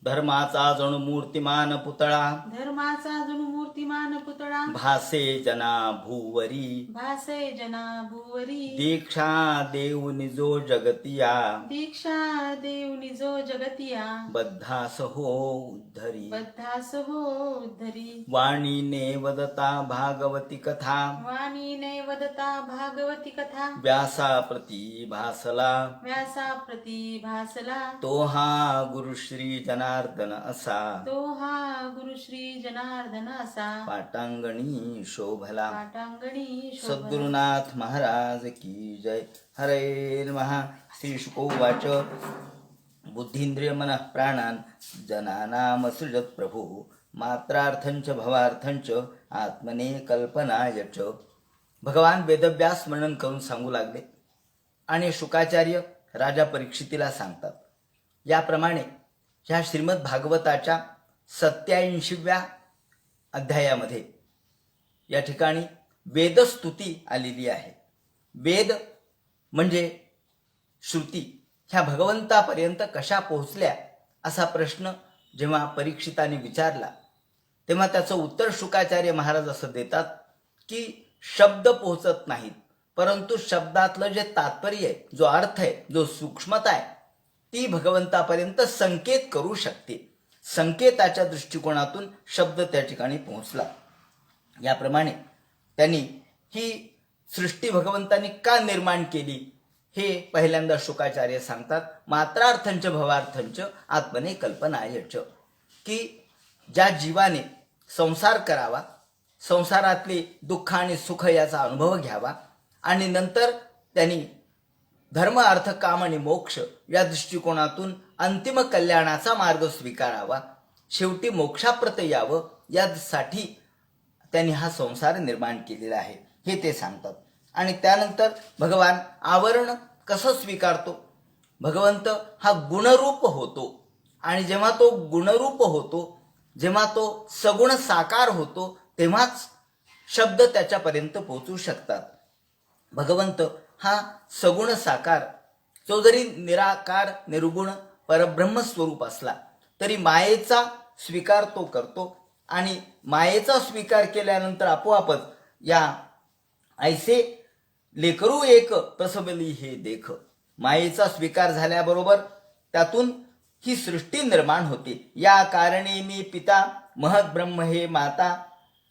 धर्माचा जणू मूर्तिमान पुतळा धर्माचा जणू मूर्तिमान पुतळा भासे जना भूवरी भासे जना भुवरी दीक्षा देऊनि जो जगतिया दीक्षा देऊनि जो जगतिया बद्धास हो उद्धरी बद्धास हो उद्धरी वाणीने वदता भागवती कथा वाणीने वदता भागवती कथा व्यासा प्रती भासला व्यासा प्रती भासला तो हा गुरु श्री जनार्दन असा तो हा गुरु श्री जनार्दन असा पाटांगणी शोभला पाटांगणी शोभला. सद्गुरुनाथ महाराज की जय. हरे नमः. श्री शुकोवाच बुद्धींद्रिय मनः प्राणान जनानामसृजत प्रभु मात्रार्थंच भवार्थंच आत्मने कल्पनाय च. भगवान वेदव्यास वर्णन करून सांगू लागले आणि शुकाचार्य राजा परीक्षितीला सांगतात. याप्रमाणे ह्या श्रीमद भागवताच्या 87व्या अध्यायामध्ये या ठिकाणी वेदस्तुती आलेली आहे. वेद म्हणजे श्रुती ह्या भगवंतापर्यंत कशा पोहोचल्या असा प्रश्न जेव्हा परीक्षिताने विचारला तेव्हा त्याचं उत्तर शुकाचार्य महाराज असं देतात की शब्द पोहोचत नाहीत, परंतु शब्दातलं जे तात्पर्य आहे, जो अर्थ आहे, जो सूक्ष्मता आहे, ती भगवंतापर्यंत संकेत करू शकते. संकेताच्या दृष्टिकोनातून शब्द त्या ठिकाणी पोहोचला. याप्रमाणे त्यांनी ही सृष्टी भगवंतांनी का निर्माण केली हे पहिल्यांदा शुकाचार्य सांगतात. मात्रार्थंच भवार्थंच आत्मने कल्पनायच, की ज्या जीवाने संसार करावा, संसारातले दुःख आणि सुख याचा अनुभव घ्यावा आणि नंतर त्यांनी धर्म अर्थ काम आणि मोक्ष या दृष्टिकोनातून अंतिम कल्याणाचा मार्ग स्वीकारावा, शेवटी मोक्षाप्रत यावं, यासाठी त्यांनी हा संसार निर्माण केलेला आहे हे ते सांगतात. आणि त्यानंतर भगवान आवरण कसं स्वीकारतो. भगवंत हा गुणरूप होतो आणि जेव्हा तो गुणरूप होतो, जेव्हा तो सगुण साकार होतो, तेव्हाच शब्द त्याच्यापर्यंत पोहोचू शकतात. भगवंत हा सगुण साकार, तो जरी निराकार निर्गुण परब्रह्म स्वरूप असला तरी मायेचा स्वीकार तो करतो आणि मायेचा स्वीकार केल्यानंतर आपोआपच या ऐसे लेकरू एक प्रसबली हे देख, मायेचा स्वीकार झाल्याबरोबर त्यातून ही सृष्टी निर्माण होते. या कारणे मी पिता महद ब्रह्म हे माता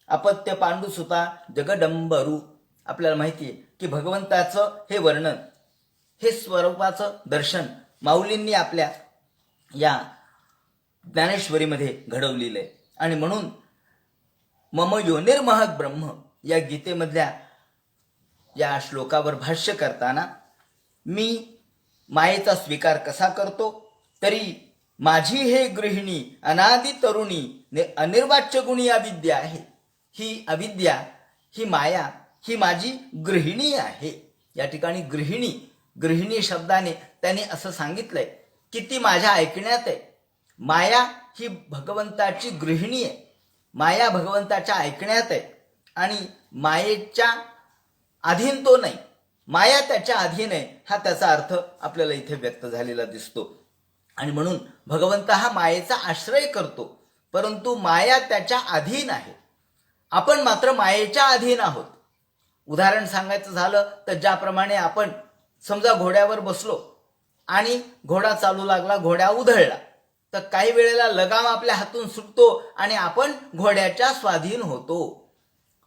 अपत्य पांडुसुता जगदंबरू. आपल्याला माहिती आहे की भगवंताचं हे वर्णन, हे स्वरूपाचं दर्शन माऊलींनी आपल्या या ज्ञानेश्वरीमध्ये घडवलेलं आहे. आणि म्हणून मम योनिर्महद ब्रह्म या गीतेमधल्या या श्लोकावर भाष्य करताना मी मायेचा स्वीकार कसा करतो, तरी माझी हे गृहिणी अनादि तरुणी अनिर्वाच्य गुणी अविद्या आहे. ही अविद्या, ही माया, ही माझी गृहिणी आहे. या ठिकाणी गृहिणी शब्दाने त्यांनी असं सांगितलंय की ती माझ्या ऐकण्यात आहे. माया ही भगवंताची गृहिणी आहे, माया भगवंताच्या ऐकण्यात आहे आणि मायेच्या अधीन तो नाही, माया त्याच्या अधीन आहे, हा त्याचा अर्थ आपल्याला इथे व्यक्त झालेला दिसतो. आणि म्हणून भगवंत हा मायेचा आश्रय करतो, परंतु माया त्याच्या अधीन आहे. आपण मात्र मायेच्या अधीन आहोत. उदाहरण सांगायचं झालं तर ज्याप्रमाणे आपण समजा घोड्यावर बसलो आणि घोडा चालू लागला, घोड्या उधळला, तर काही वेळेला लगाम आपल्या हातून सुटतो आणि आपण घोड्याच्या स्वाधीन होतो.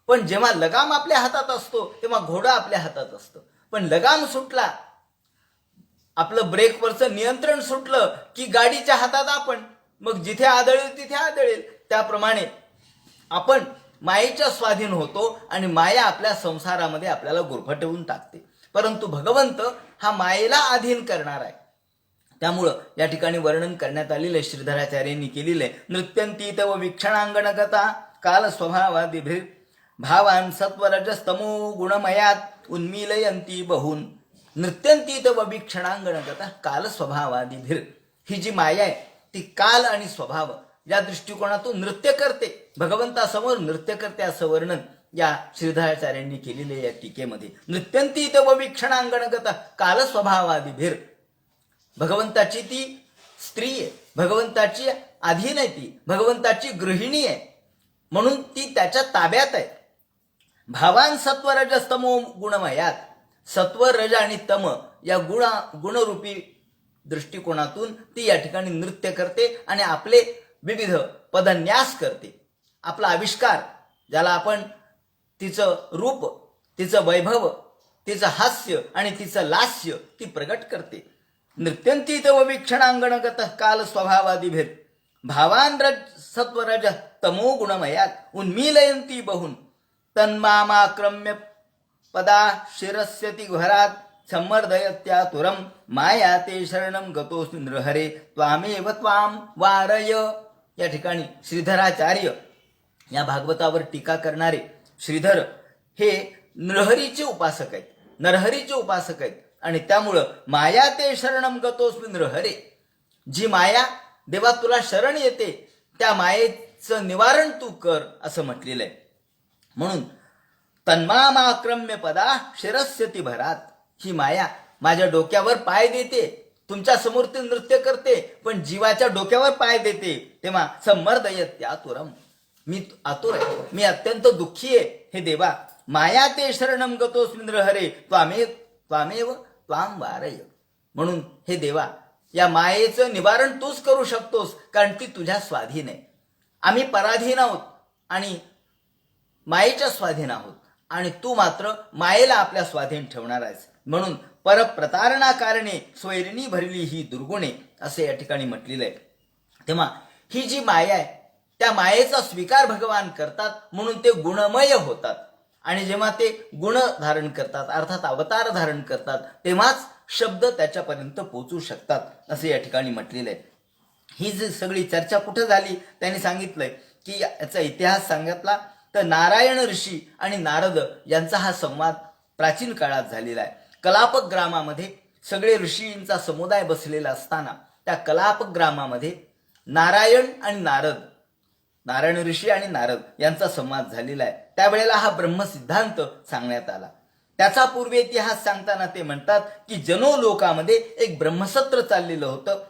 पण जेव्हा लगाम आपल्या हातात असतो तेव्हा घोडं आपल्या हातात असतं. पण लगाम सुटला, आपलं ब्रेकवरचं नियंत्रण सुटलं की गाडीच्या हातात आपण, मग जिथे आदळेल तिथे आदळेल. त्याप्रमाणे आपण मायेच्या स्वाधीन होतो आणि माया आपल्या संसारामध्ये आपल्याला गुरफटवून टाकते. परंतु भगवंत हा मायेला अधीन करणार आहे. त्यामुळं या ठिकाणी वर्णन करण्यात आलेले श्रीधराचार्यांनी केलेले नृत्यंती तव वीक्षणांगणगता काल स्वभावादिभिर भावान सत्वरजस्तमो गुणमयात उन्मीलयंती बहुन. नृत्यंती तव वीक्षणांगणगता काल स्वभावादिभिर. ही जी माया आहे ती काल आणि स्वभाव या दृष्टिकोनातून नृत्य करते, भगवंतासमोर नृत्य करते, असं वर्णन या श्रीधराचार्यांनी केलेले या टीकेमध्ये. नृत्यंती तव वीक्षणांगणगता काल स्वभावादिभिर. भगवंताची ती स्त्री आहे, भगवंताची अधीन आहे, ती भगवंताची गृहिणी आहे, म्हणून ती त्याच्या ताब्यात आहे. भावान सत्व रजस्तमो गुणमयात, सत्व रज आणि तम या गुणरूपी दृष्टिकोनातून ती या ठिकाणी नृत्य करते आणि आपले विविध पदन्यास करते. आपला आविष्कार, ज्याला आपण तिचं रूप, तिचं वैभव, तिचं हास्य आणि तिचं लास्य ती प्रगट करते. नृत्यंती तव वीक्षणांगणगत काल स्वभावादिभिर भावान रज सत्वरज तमो गुणमयात उन्मीलयंती बहुन तन्मामाक्रम्य पदा शिरस्यति घरात संवर्धयत्यातुरम माया ते शरणम गतोस्मि नृहरे त्वामेव त्वाम वारय. या ठिकाणी श्रीधराचार्य या भागवतावर टीका करणारे श्रीधर हे नृहरीचे उपासक आहेत, नरहरीचे उपासक आहेत आणि त्यामुळं माया ते शरणम गतोस्मि नृहरे, जी माया देवा तुला शरण येते त्या मायेचं निवारण तू कर असं म्हटलेलं आहे. म्हणून तन्मामाक्रम्य पदा शिरस्यति भरात, ही माया माझ्या डोक्यावर पाय देते, तुमच्या समोर ते नृत्य करते पण जीवाच्या डोक्यावर पाय देते, तेव्हा संमर्दयत आतुरम, मी आतुर आहे, मी अत्यंत दुःखी आहे हे देवा. माया ते शरणम गतोस्मि नृहरे त्वामेव त्वाम वारय. म्हणून हे देवा, या मायेचं निवारण तूच करू शकतोस, कारण ती तुझ्या स्वाधीन आहे. आम्ही पराधीन आहोत आणि मायेच्या स्वाधीन आहोत आणि तू मात्र मायेला आपल्या स्वाधीन ठेवणार आहेस. म्हणून परप्रतारणा कारणे स्वैरिणी भरली ही दुर्गुणे असे या ठिकाणी म्हटलेलं आहे. तेव्हा ही जी माया आहे त्या मायेचा स्वीकार भगवान करतात, म्हणून ते गुणमय होतात आणि जेव्हा ते गुण धारण करतात अर्थात अवतार धारण करतात तेव्हाच शब्द त्याच्यापर्यंत पोहोचू शकतात असे या ठिकाणी म्हटलेलं आहे. ही जी सगळी चर्चा कुठं झाली त्यांनी सांगितलंय की याचा इतिहास सांगितला तर नारायण ऋषी आणि नारद यांचा हा संवाद प्राचीन काळात झालेला आहे. कलापक ग्रामामध्ये सगळे ऋषींचा समुदाय बसलेला असताना त्या कलापक ग्रामामध्ये नारायण आणि नारायण ऋषी आणि नारद यांचा संवाद झालेला आहे. त्यावेळेला हा ब्रह्मसिद्धांत सांगण्यात आला. त्याचा पूर्वी इतिहास सांगताना ते म्हणतात की जनोलोकामध्ये एक ब्रह्मसत्र चाललेलं होतं.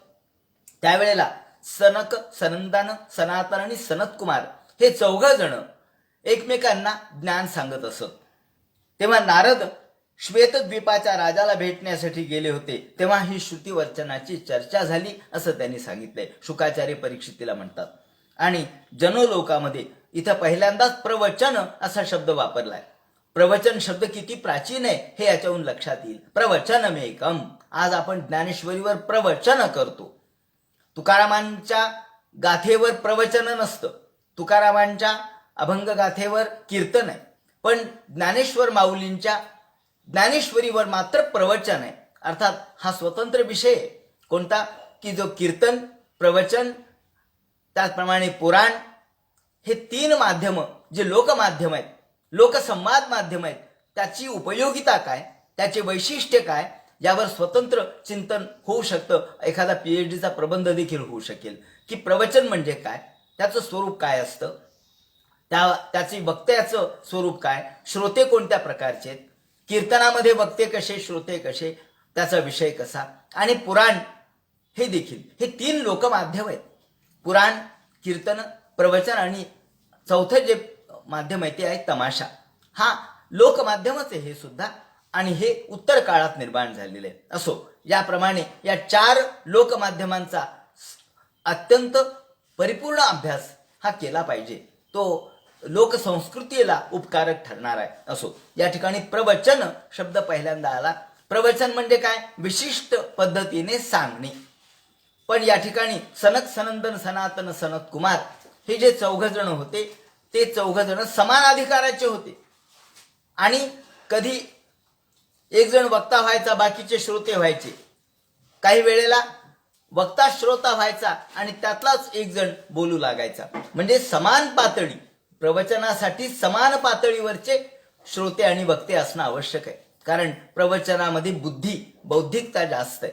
त्यावेळेला सनक, सनंदन, सनातन आणि सनत कुमार हे 4 जण एकमेकांना ज्ञान सांगत असत. तेव्हा नारद श्वेतद्वीपाच्या राजाला भेटण्यासाठी गेले होते, तेव्हा ही श्रुती वचनाची चर्चा झाली असं त्यांनी सांगितलंय. शुकाचार्य परीक्षितीला म्हणतात. आणि जनोलोकामध्ये इथं पहिल्यांदाच प्रवचन असा शब्द वापरलाय. प्रवचन शब्द किती प्राचीन आहे हे याच्याहून लक्षात येईल. प्रवचनमेकम, आज आपण ज्ञानेश्वरीवर प्रवचन करतो. तुकारामांच्या गाथेवर प्रवचन नसतं, तुकारामांच्या अभंग गाथेवर कीर्तन आहे, पण ज्ञानेश्वर माऊलींच्या ज्ञानेश्वरीवर मात्र प्रवचन आहे. अर्थात हा स्वतंत्र विषय आहे. कोणता की जो कीर्तन, प्रवचन, त्याचप्रमाणे पुराण हे 3 माध्यम जे लोकमाध्यम आहेत, लोकसंवाद माध्यम आहेत, त्याची उपयोगिता काय, त्याचे वैशिष्ट्य काय यावर स्वतंत्र चिंतन होऊ शकतं. एखादा PhDचा प्रबंध देखील होऊ शकेल की प्रवचन म्हणजे काय, त्याचं स्वरूप काय असतं, त्याचे वक्त्याचं स्वरूप काय, श्रोते कोणत्या प्रकारचे आहेत, कीर्तनामध्ये वक्ते कसे, श्रोते कसे, त्याचा विषय कसा, आणि पुराण हे देखील, हे 3 लोकमाध्यम आहेत. पुराण, कीर्तन, प्रवचन आणि चौथं जे माध्यम आहे ते आहे तमाशा. हा लोकमाध्यमच आहे हे सुद्धा, आणि हे उत्तर काळात निर्माण झालेले आहे. असो, याप्रमाणे या 4 लोकमाध्यमांचा अत्यंत परिपूर्ण अभ्यास हा केला पाहिजे. तो लोकसंस्कृतीला उपकारक ठरणार आहे. असो, या ठिकाणी प्रवचन शब्द पहिल्यांदा आला. प्रवचन म्हणजे काय, विशिष्ट पद्धतीने सांगणे. पण या ठिकाणी सनक, सनंदन, सनातन, सनत कुमार हे जे 4 जण होते ते 4 जण समान अधिकाराचे होते. आणि कधी एक जण वक्ता व्हायचा, बाकीचे श्रोते व्हायचे. काही वेळेला वक्ता श्रोता व्हायचा आणि त्यातलाच एक जण बोलू लागायचा. म्हणजे समान पातळी, प्रवचनासाठी समान पातळीवरचे श्रोते आणि वक्ते असणं आवश्यक आहे. कारण प्रवचनामध्ये बौद्धिकता जास्त आहे,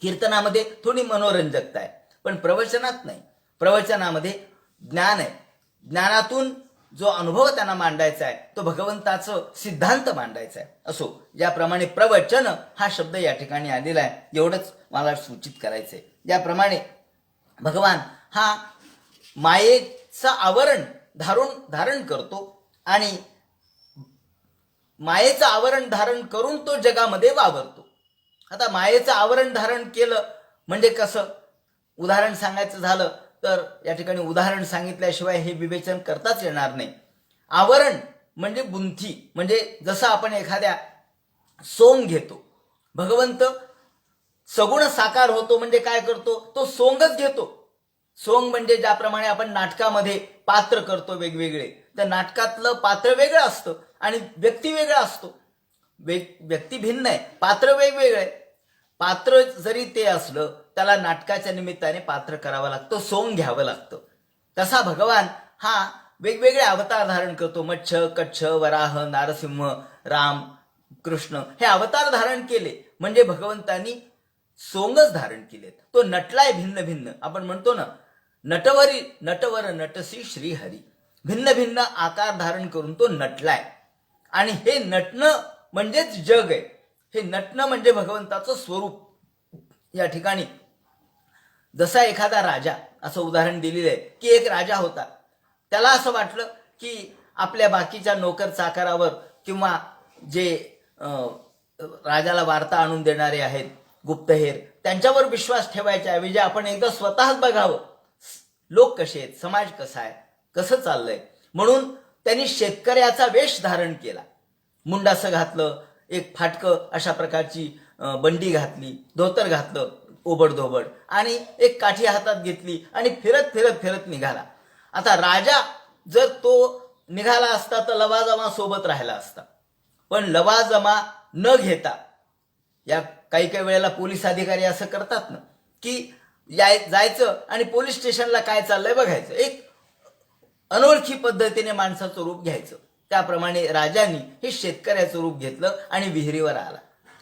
कीर्तनामध्ये थोडी मनोरंजकता आहे, पण प्रवचनात नाही. प्रवचनामध्ये ज्ञान आहे, ज्ञानातून जो अनुभव त्यांना मांडायचा आहे तो भगवंताचं सिद्धांत मांडायचा आहे. असो, ज्याप्रमाणे प्रवचन हा शब्द या ठिकाणी आलेला आहे एवढंच मला सूचित करायचंय. ज्याप्रमाणे भगवान हा मायेचं आवरण धारण करतो आणि मायेचं आवरण धारण करून तो जगामध्ये वावरतो. आता मायेचं आवरण धारण केलं म्हणजे कसं, उदाहरण सांगायचं झालं तर या ठिकाणी उदाहरण सांगितल्याशिवाय हे विवेचन करताच येणार नाही. आवरण म्हणजे बुंथी, म्हणजे जसं आपण एखाद्या सोंग घेतो, भगवंत सगुण साकार होतो म्हणजे काय करतो, तो सोंगच घेतो. सोंग म्हणजे ज्याप्रमाणे आपण नाटकामध्ये पात्र करतो वेगवेगळे, तर नाटकातलं पात्र वेगळं असतं आणि व्यक्ती वेगळा असतो. व्यक्ती भिन्न आहे, पात्र वेगवेगळं आहे. पात्र जरी ते असलं त्याला नाटकाच्या निमित्ताने पात्र करावं लागतं, सोंग घ्यावं लागतं. तसा भगवान हा वेगवेगळे अवतार धारण करतो. मच्छ, कच्छ, वराह, नारसिंह, राम, कृष्ण हे अवतार धारण केले म्हणजे भगवंतानी सोंगच धारण केलेत. तो नटलाय भिन्न भिन्न. आपण म्हणतो ना, नटवर नटसी श्रीहरी, भिन्न भिन्न आकार धारण करून तो नटलाय. आणि हे नटणं म्हणजेच जग आहे. हे नटणं म्हणजे भगवंताचं स्वरूप. या ठिकाणी जसा एखादा राजा, असं उदाहरण दिलेलं आहे की एक राजा होता. त्याला असं वाटलं की आपल्या बाकीच्या नोकर चाकरावर किंवा जे राजाला वार्ता आणून देणारे आहेत गुप्तहेर, त्यांच्यावर विश्वास ठेवायच्या ऐवजी आपण एकदा स्वतःच बघावं लोक कसे आहेत, समाज कसा आहे, कसं चाललंय. म्हणून त्यांनी शेतकऱ्याचा वेश धारण केला. मुंडासं घातलं, एक फाटकं अशा प्रकारची बंडी घातली, धोतर घातलं ओबडधोबड आणि एक काठी हातात घेतली आणि फिरत फिरत फिरत निघाला. आता राजा जर तो निघाला असता तर लवाजमा सोबत राहिला असता, पण लवाजमा न घेता, या काही काही वेळेला पोलीस अधिकारी असं करतात ना की जायचं आणि पोलीस स्टेशनला काय चाललंय बघायचं, एक अनोळखी पद्धतीने माणसाचं रूप घ्यायचं. त्याप्रमाणे राजांनी हे शेतकऱ्याचं रूप घेतलं आणि विहिरीवर आला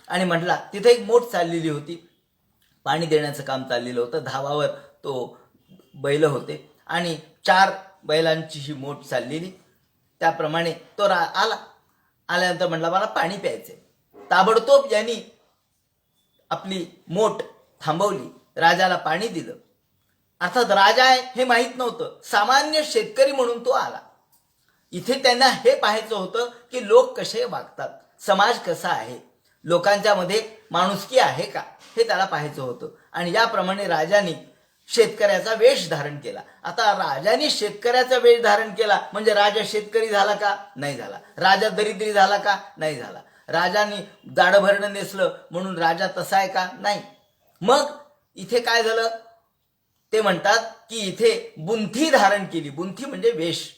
आणि म्हटला, तिथे एक मोठ चाललेली होती, पाणी देण्याचं काम चाललेलं होतं. धावावर तो बैल होते आणि 4 बैलांची ही मोठ चाललेली. त्याप्रमाणे तो आल्यानंतर म्हटला, मला पाणी प्यायचंय. ताबडतोब यांनी आपली मोठ थांबवली, राजाला पाणी दिलं. अर्थात राजा आहे हे माहीत नव्हतं, सामान्य शेतकरी म्हणून तो आला. इथे त्यांना हे पाहायचं होतं की लोक कसे वागतात, समाज कसा आहे, लोकांच्या मध्ये माणुसकी आहे का, हे त्याला पाहायचं होतं. आणि याप्रमाणे राजाने शेतकऱ्याचा वेश धारण केला. आता राजाने शेतकऱ्याचा वेश धारण केला म्हणजे राजा शेतकरी झाला का? नाही झाला. राजा दरिद्री झाला का? नाही झाला. राजाने जाडं भरणं नेसलं म्हणून राजा तसा आहे का? नाही. मग इथे काय झालं ते म्हणतात की इथे बुंथी धारण केली. बुंथी म्हणजे वेश.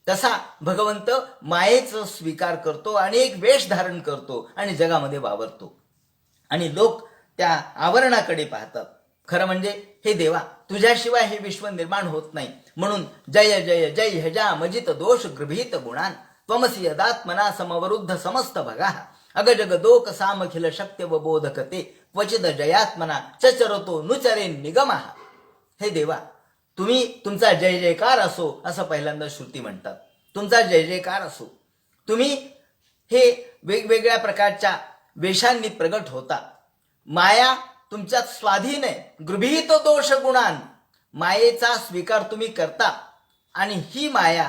तसा भगवंत मायेचा स्वीकार करतो आणि एक वेश धारण करतो आणि जगामध्ये वावरतो आणि लोक त्या आवरणाकडे पाहतात. खरं म्हणजे हे देवा, तुझ्याशिवाय हे विश्व निर्माण होत नाही. म्हणून जय जय जय हजा मजित दोष गृभीत गुणान त्वमसी यदात्मना समवरुद्ध समस्त भगा अगजग दोक सामखिल शक्य व बोधकते क्वचिद जयात्मना चचरतो नुचरे निगमः. हे देवा, तुम्ही तुमचा जय जयकार असो असं पहिल्यांदा श्रुती म्हणतात. तुमचा जय जयकार असो. तुम्ही हे वेगवेगळ्या प्रकारच्या वेशांनी प्रगट होता. माया तुमच्यात स्वाधीन आहे. गृभीत दोष गुणान, मायेचा स्वीकार तुम्ही करता आणि ही माया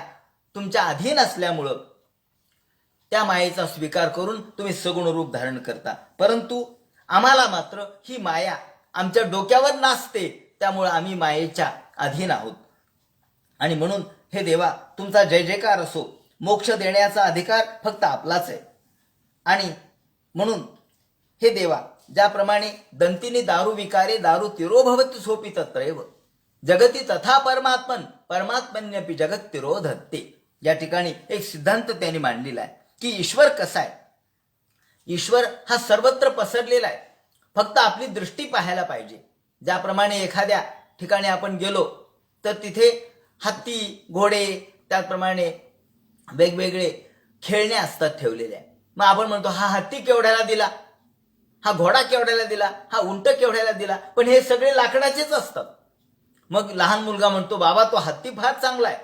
तुमच्या अधीन असल्यामुळं त्या मायेचा स्वीकार करून तुम्ही सगुण रूप धारण करता. परंतु आम्हाला मात्र ही माया आमच्या डोक्यावर नाचते, त्यामुळे आम्ही मायेच्या अधीन आहोत. आणि म्हणून हे देवा, तुमचा जय जयकार असो. मोक्ष देण्याचा अधिकार फक्त आपलाच आहे. आणि म्हणून हे देवा, ज्याप्रमाणे दंतिनी दारू विकारे दारू तिरोभवती सोपी तत्रैव जगती तथा परमात्मन परमात्मन्यपि जगत तिरोधत्ते. या ठिकाणी एक सिद्धांत त्यांनी मांडलेला आहे की ईश्वर कसा आहे. ईश्वर हा सर्वत्र पसरलेला आहे, फक्त आपली दृष्टी पाहायला पाहिजे. ज्याप्रमाणे एखाद्या ठिकाणी आपण गेलो तर तिथे हत्ती, घोडे, त्याचप्रमाणे वेगवेगळे खेळणे असतात ठेवलेले आहे. मग आपण म्हणतो हा हत्ती केवढ्याला दिला, हा घोडा केवढ्याला दिला, हा उंट केवढ्याला दिला, पण हे सगळे लाकडाचेच असतात. मग लहान मुलगा म्हणतो, बाबा तो हत्ती फार चांगला आहे.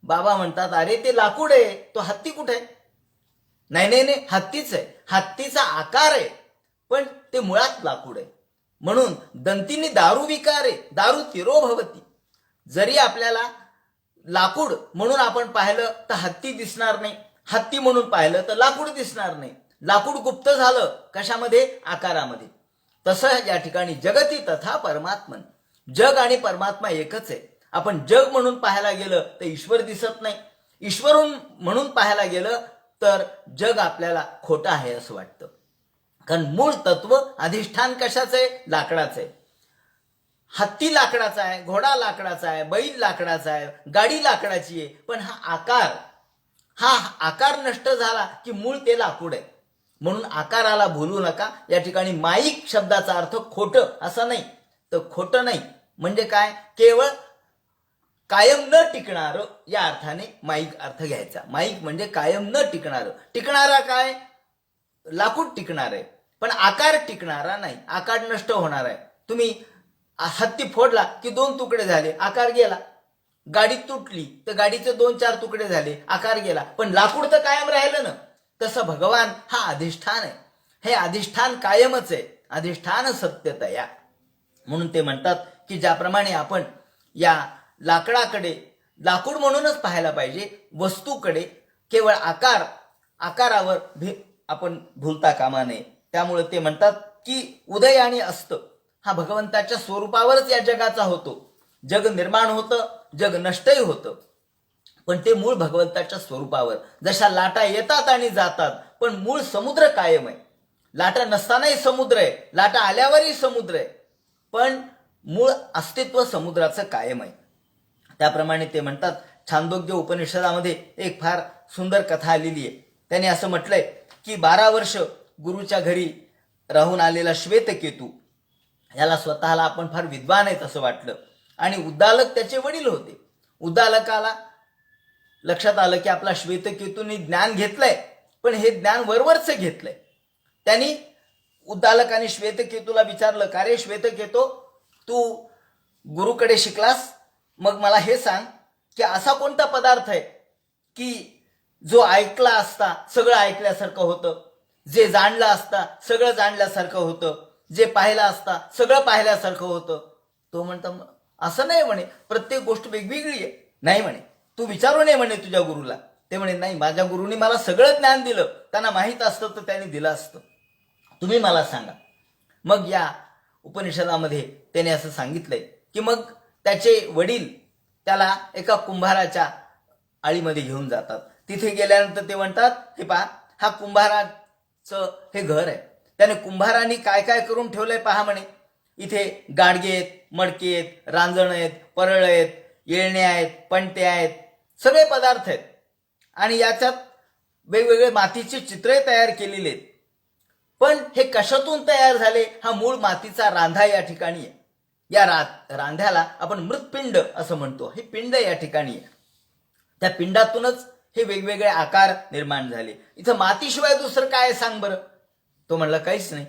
बाबा म्हणतात, अरे ते लाकूड आहे, तो हत्ती कुठे आहे? नाही नाही नाही, हत्तीच आहे. हत्तीचा आकार आहे पण ते मुळात लाकूड आहे. म्हणून दंतिनी दारू विकारे दारू तिरो भवती. जरी आपल्याला लाकूड म्हणून आपण पाहिलं तर हत्ती दिसणार नाही, हत्ती म्हणून पाहिलं तर लाकूड दिसणार नाही. लाकूड गुप्त झालं कशामध्ये? आकारामध्ये. तसं या ठिकाणी जगती तथा परमात्मन, जग आणि परमात्मा एकच आहे. आपण जग म्हणून पाहायला गेलं तर ईश्वर दिसत नाही, ईश्वर म्हणून पाहायला गेलं तर जग आपल्याला खोटं आहे असं वाटतं. कारण मूळ तत्व अधिष्ठान कशाचं आहे? लाकडाचं आहे. हत्ती लाकडाचा आहे, घोडा लाकडाचा आहे, बैल लाकडाचा आहे, गाडी लाकडाची आहे. पण हा आकार नष्ट झाला की मूळ ते लाकूड आहे. म्हणून आकाराला भुलू नका. या ठिकाणी माईक शब्दाचा अर्थ खोटं असं नाही, तर खोटं नाही म्हणजे काय? केवळ कायम न टिकणारं या अर्थाने माईक अर्थ घ्यायचा. माईक म्हणजे कायम न टिकणारं. टिकणारा काय? लाकूड टिकणार आहे, पण आकार टिकणारा नाही, आकार नष्ट होणार आहे. तुम्ही हत्ती फोडला की 2 तुकडे झाले, आकार गेला. गाडी तुटली तर गाडीचे 2-4 तुकडे झाले, आकार गेला, पण लाकूड तर कायम राहिलं ना. तसं भगवान हा अधिष्ठान आहे. हे अधिष्ठान कायमच आहे, अधिष्ठान सत्यतया. म्हणून ते म्हणतात की ज्याप्रमाणे आपण या लाकडाकडे लाकूड म्हणूनच पाहायला पाहिजे, वस्तूकडे केवळ आकारावर आपण भुलता कामा नये. त्यामुळे ते म्हणतात की उदय आणि अस्त हा भगवंताच्या स्वरूपावरच या जगाचा होतो. जग निर्माण होतं, जग नष्टही होतं, पण ते मूळ भगवंताच्या स्वरूपावर. जशा लाटा येतात आणि जातात, पण मूळ समुद्र कायम आहे. लाटा नसतानाही समुद्र आहे, लाटा आल्यावरही समुद्र आहे, पण मूळ अस्तित्व समुद्राचं कायम आहे. त्याप्रमाणे ते म्हणतात, छांदोग्य उपनिषदामध्ये एक फार सुंदर कथा आलेली आहे. त्याने असं म्हटलंय की 12 वर्ष गुरुच्या घरी राहून आलेला श्वेतकेतू याला स्वतःला आपण फार विद्वान आहेत असं वाटलं, आणि उद्दालक त्याचे वडील होते. उद्दालकाला लक्षात आलं की आपला श्वेतकेतूने ज्ञान घेतलंय, पण हे ज्ञान वरवरचं घेतलंय. त्यांनी उद्दालकाने श्वेतकेतूला विचारलं, का रे श्वेतकेतो, तू गुरुकडे शिकलास, मग मला हे सांग की असा कोणता पदार्थ आहे की जो ऐकला असता सगळं ऐकल्यासारखं होतं, जे जाणलं असता सगळं जाणल्यासारखं होतं, जे पाहिलं असता सगळं पाहिल्यासारखं होतं. तो म्हणतो, असं नाही म्हणे, प्रत्येक गोष्ट वेगवेगळी आहे. नाही म्हणे, तू विचारू नये म्हणे तुझ्या गुरुला. ते म्हणे, नाही, माझ्या गुरुनी मला सगळं ज्ञान दिलं, त्यांना माहीत असतं तर त्यांनी दिलं असतं, तुम्ही मला सांगा. मग या उपनिषदामध्ये त्याने असं सांगितलंय की मग त्याचे वडील त्याला एका कुंभाराच्या आळीमध्ये घेऊन जातात. तिथे गेल्यानंतर ते म्हणतात, हे पहा, हा कुंभाराचं हे घर आहे. त्याने कुंभारांनी काय काय करून ठेवलंय पहा म्हणे. इथे गाडगे आहेत, मडके आहेत, रांजण आहेत, परळ आहेत, येळण्या आहेत, पणते आहेत, सगळे पदार्थ आहेत, आणि याच्यात वेगवेगळे मातीचे चित्रे तयार केलेले आहेत. पण हे कशातून तयार झाले? हा मूळ मातीचा रांधा या ठिकाणी आहे. या रांध्याला आपण मृतपिंड असं म्हणतो. हे पिंड या ठिकाणी आहे. त्या पिंडातूनच हे वेगवेगळे आकार निर्माण झाले. इथं मातीशिवाय दुसरं काय सांग बरं? तो म्हणला, काहीच नाही.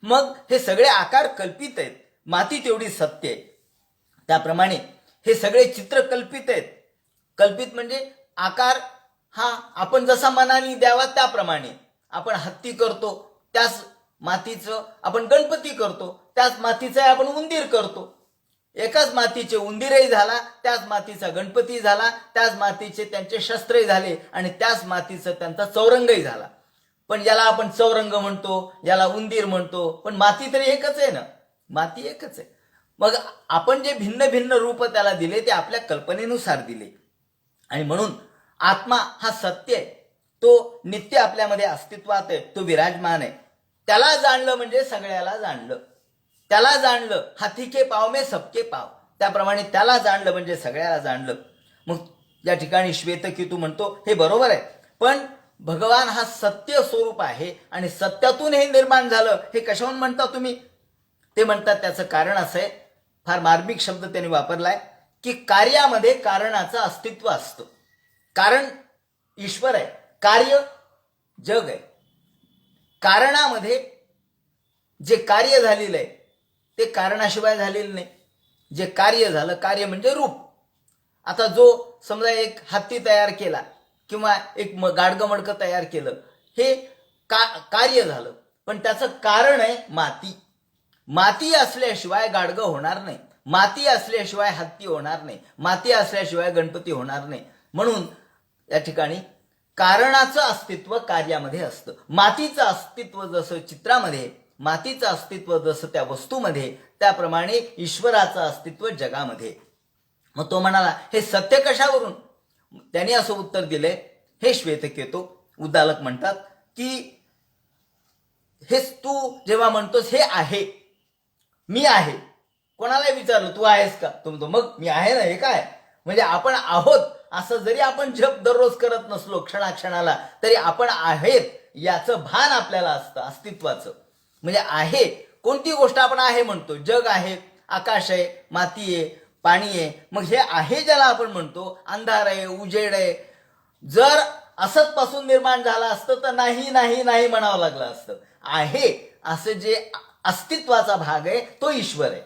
मग हे सगळे आकार कल्पित आहेत, माती तेवढी सत्य आहे. त्याप्रमाणे हे सगळे चित्र कल्पित आहेत. कल्पित म्हणजे आकार हा आपण जसा मनाने द्यावा त्याप्रमाणे. आपण हत्ती करतो, त्याच मातीचं आपण गणपती करतो, त्याच मातीचा आपण उंदीर करतो. एकाच मातीचे उंदीरही झाला, त्याच मातीचा गणपती झाला, त्याच मातीचे त्यांचे शस्त्रही झाले, आणि त्याच मातीचं त्यांचा चौरंगही झाला. पण याला आपण चौरंग म्हणतो, याला उंदीर म्हणतो, पण माती तरी एकच आहे ना. माती एकच आहे. मग आपण जे भिन्न भिन्न रूप त्याला दिले ते आपल्या कल्पनेनुसार दिले. आणि म्हणून आत्मा हा सत्य आहे, तो नित्य आपल्यामध्ये अस्तित्वात आहे, तो विराजमान आहे. त्याला जाणलं म्हणजे सगळ्याला जाणलं. त्याला जाणलं, हाथी के पाव में सबके पाव, त्याप्रमाणे त्याला जाणलं म्हणजे सगळ्याला जाणलं. मग या ठिकाणी श्वेतकेतू म्हणतो, हे बरोबर आहे, पण भगवान हा सत्य स्वरूप आहे आणि सत्यातून हे निर्माण झालं, हे कशाहून म्हणता तुम्ही? ते म्हणतात त्याचं कारण असं आहे, फार मार्मिक शब्द त्यांनी वापरलाय, की कार्यामध्ये कारणाचं अस्तित्व असतं. कारण ईश्वर आहे, कार्य जग आहे. कारणामध्ये जे कार्य झालेलं आहे ते कारणाशिवाय झालेलं नाही. जे कार्य झालं, कार्य म्हणजे रूप. आता जो समजा एक हत्ती तयार केला किंवा एक गाडगं मडकं तयार केलं, हे कार्य झालं, पण त्याचं कारण आहे माती. माती असल्याशिवाय गाडगं होणार नाही, माती असल्याशिवाय हत्ती होणार नाही, माती असल्याशिवाय गणपती होणार नाही. म्हणून या ठिकाणी कारणाचं अस्तित्व कार्यामध्ये असतं. मातीचं अस्तित्व जसं चित्रामध्ये, मातीचं अस्तित्व जसं त्या वस्तूमध्ये, त्याप्रमाणे ईश्वराचं अस्तित्व जगामध्ये. मग तो म्हणाला हे सत्य कशावरून? त्याने असं उत्तर दिलंय, हे श्वेतकेतो उद्दालक म्हणतात की हे तू जेव्हा म्हणतोस हे आहे, मी आहे, कोणाला विचारलं तू आहेस का? तो म्हणतो मग मी आहे ना, हे काय? म्हणजे आपण आहोत असं जरी आपण जप दररोज करत नसलो क्षणाक्षणाला, तरी आपण आहेत याचं भान आपल्याला असतं अस्तित्वाचं. म्हणजे आहे कोणती गोष्ट आपण आहे म्हणतो, जग आहे, आकाश आहे, माती आहे, पाणी आहे. मग हे आहे ज्याला आपण म्हणतो, अंधार आहे, उजेड आहे, जर असत पासून निर्माण झालं असतं तर नाही नाही नाही म्हणावं लागलं असतं. आहे असं जे अस्तित्वाचा भाग आहे तो ईश्वर आहे.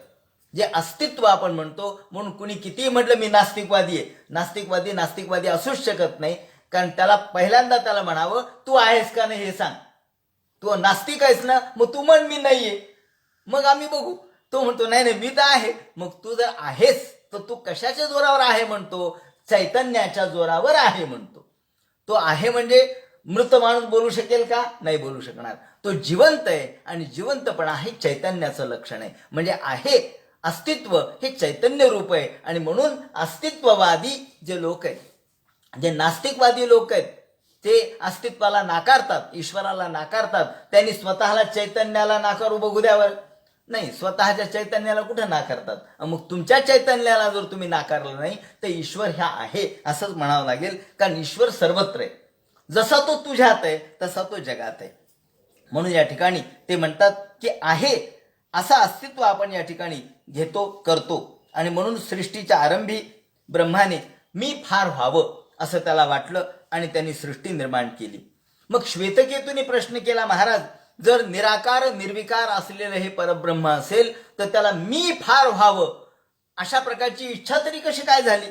जे अस्तित्व आपण म्हणतो, म्हणून कुणी कितीही म्हटलं मी नास्तिकवादी आहे, नास्तिकवादी असूच शकत नाही. कारण त्याला पहिल्यांदा त्याला म्हणावं तू आहेस का नाही हे सांग. तू नास्तिक आहेस ना, मग तू म्हण मी नाहीये, मग आम्ही बघू. तो म्हणतो नाही नाही मी तर आहे. मग तू जर आहेस तर तू कशाच्या जोरावर आहे म्हणतो? चैतन्याच्या जोरावर आहे म्हणतो. तो आहे म्हणजे मृत माणूस बोलू शकेल का? नाही बोलू शकणार. तो जिवंत आहे आणि जिवंतपणा हे चैतन्याचं लक्षण आहे. म्हणजे आहे अस्तित्व हे चैतन्य रूप आहे. आणि म्हणून अस्तित्ववादी जे लोक आहेत, जे नास्तिकवादी लोक आहेत, ते अस्तित्वाला नाकारतात, ईश्वराला नाकारतात. त्यांनी स्वतःला चैतन्याला नाकारू बघू द्यावर. नाही, स्वतःच्या चैतन्याला कुठं नाकारतात? मग तुमच्या चैतन्याला जर तुम्ही नाकारलं नाही तर ईश्वर ह्या आहे असंच म्हणावं लागेल. कारण ईश्वर सर्वत्र आहे. जसा तो तुझ्यात आहे तसा तो जगात आहे. म्हणून या ठिकाणी ते म्हणतात की आहे असं अस्तित्व आपण या ठिकाणी घेतो, करतो. आणि म्हणून सृष्टीच्या आरंभी ब्रह्माने मी फार व्हावं असं त्याला वाटलं आणि त्यांनी सृष्टी निर्माण केली. मग श्वेतकेतूने प्रश्न केला, महाराज जर निराकार निर्विकार असलेलं हे परब्रह्म असेल तर त्याला मी फार व्हावं अशा प्रकारची इच्छा तरी कशी काय झाली?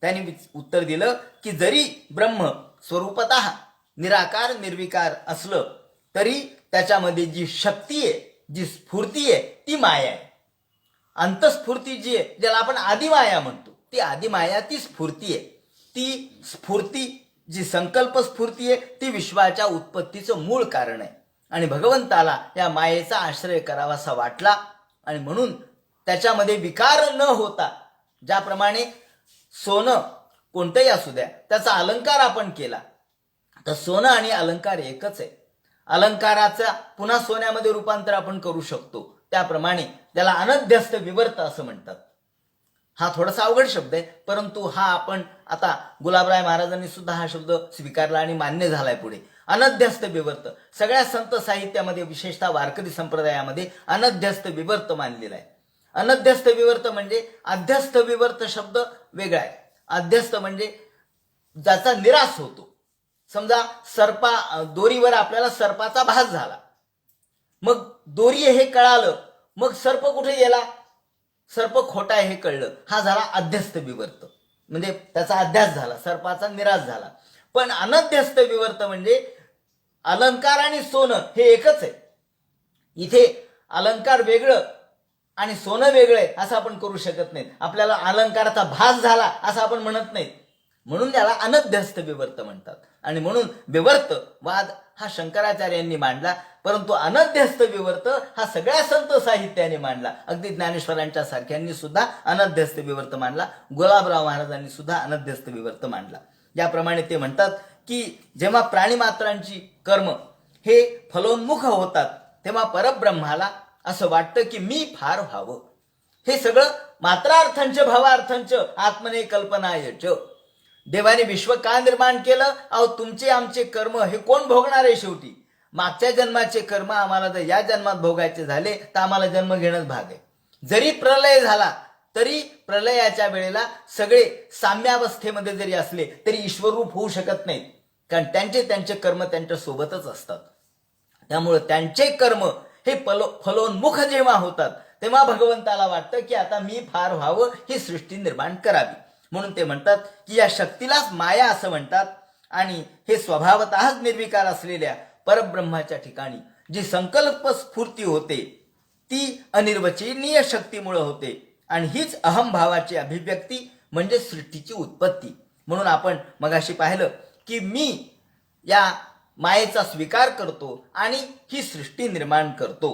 त्यांनी उत्तर दिलं की जरी ब्रह्म स्वरूपतः निराकार निर्विकार असलं तरी त्याच्यामध्ये जी शक्ती आहे, जी स्फूर्ती आहे ती माया आहे. अंतस्फूर्ती जी आहे, ज्याला आपण आदिमाया म्हणतो, ती आदिमाया ती स्फूर्ती आहे. ती स्फूर्ती जी संकल्प स्फूर्ती आहे ती विश्वाच्या उत्पत्तीचं मूळ कारण आहे. आणि भगवंताला या मायेचा आश्रय करावासा वाटला आणि म्हणून त्याच्यामध्ये विकार न होता, ज्याप्रमाणे सोनं कोणतंही असू द्या त्याचा अलंकार आपण केला तर सोनं आणि अलंकार एकच आहे. अलंकाराचा पुन्हा सोन्यामध्ये रूपांतर आपण करू शकतो. त्याप्रमाणे त्याला अनध्यस्त विवर्त असं म्हणतात. हा थोडासा अवघड शब्द आहे, परंतु हा आपण आता गुलाबराय महाराजांनी सुद्धा हा शब्द स्वीकारला आणि मान्य झालाय पुढे. अनध्यस्त विवर्त सगळ्या संत साहित्यामध्ये, विशेषतः वारकरी संप्रदायामध्ये अनध्यस्त विवर्त मानलेला आहे. अनध्यस्त विवर्त म्हणजे अध्यस्त विवर्त शब्द वेगळा आहे. अध्यस्त म्हणजे ज्याचा निराश होतो. समजा दोरीवर आपल्याला सर्पाचा भास झाला, मग दोरी हे कळालं, मग सर्प कुठे गेला, सर्प खोटा आहे हे कळलं, हा झाला अध्यस्त विवर्त. म्हणजे त्याचा अध्यास झाला, सर्पाचा निराश झाला. पण अनध्यस्त विवर्त म्हणजे अलंकार आणि सोनं हे एकच आहे. इथे अलंकार वेगळं आणि सोनं वेगळं आहे असं आपण करू शकत नाही. आपल्याला अलंकाराचा भास झाला असं आपण म्हणत नाही. म्हणून त्याला अनध्यस्त विवर्त म्हणतात. आणि म्हणून विवर्त वाद हा शंकराचार्यांनी मांडला, परंतु अनध्यस्त विवर्त हा सगळ्या संत साहित्याने मांडला. अगदी ज्ञानेश्वरांच्या सारख्यांनी सुद्धा अनध्यस्त विवर्त मांडला. गुलाबराव महाराजांनी सुद्धा अनध्यस्त विवर्त मांडला. ज्याप्रमाणे ते म्हणतात की जेव्हा प्राणीमात्रांची कर्म हे फलोन्मुख होतात तेव्हा परब्रह्माला असं वाटतं की मी फार व्हावं. हे सगळं मात्रार्थांच भावार्थांच आत्मने कल्पनायच. देवाने विश्व का निर्माण केलं? अहो तुमचे आमचे कर्म हे कोण भोगणार आहे शेवटी? मागच्या जन्माचे कर्म आम्हाला जर या जन्मात भोगायचे झाले तर आम्हाला जन्म घेणंच भाग आहे. जरी प्रलय झाला तरी प्रलयाच्या वेळेला सगळे साम्यावस्थेमध्ये जरी असले तरी ईश्वररूप होऊ शकत नाहीत. कारण त्यांचे कर्म त्यांच्या सोबतच असतात. त्यामुळे त्यांचे कर्म हे फलोन्मुख जेव्हा होतात तेव्हा भगवंताला वाटतं की आता मी फार व्हावं, ही सृष्टी निर्माण करावी. म्हणून ते म्हणतात की या शक्तीलाच माया असं म्हणतात. आणि हे स्वभावतःच निर्विकार असलेल्या परब्रह्माच्या ठिकाणी जी संकल्प स्फूर्ती होते ती अनिर्वचनीय शक्तीमुळे होते आणि हीच अहमभावाची अभिव्यक्ती म्हणजे सृष्टीची उत्पत्ती. म्हणून आपण मगाशी पाहिलं की मी या मायेचा स्वीकार करतो आणि ही सृष्टी निर्माण करतो.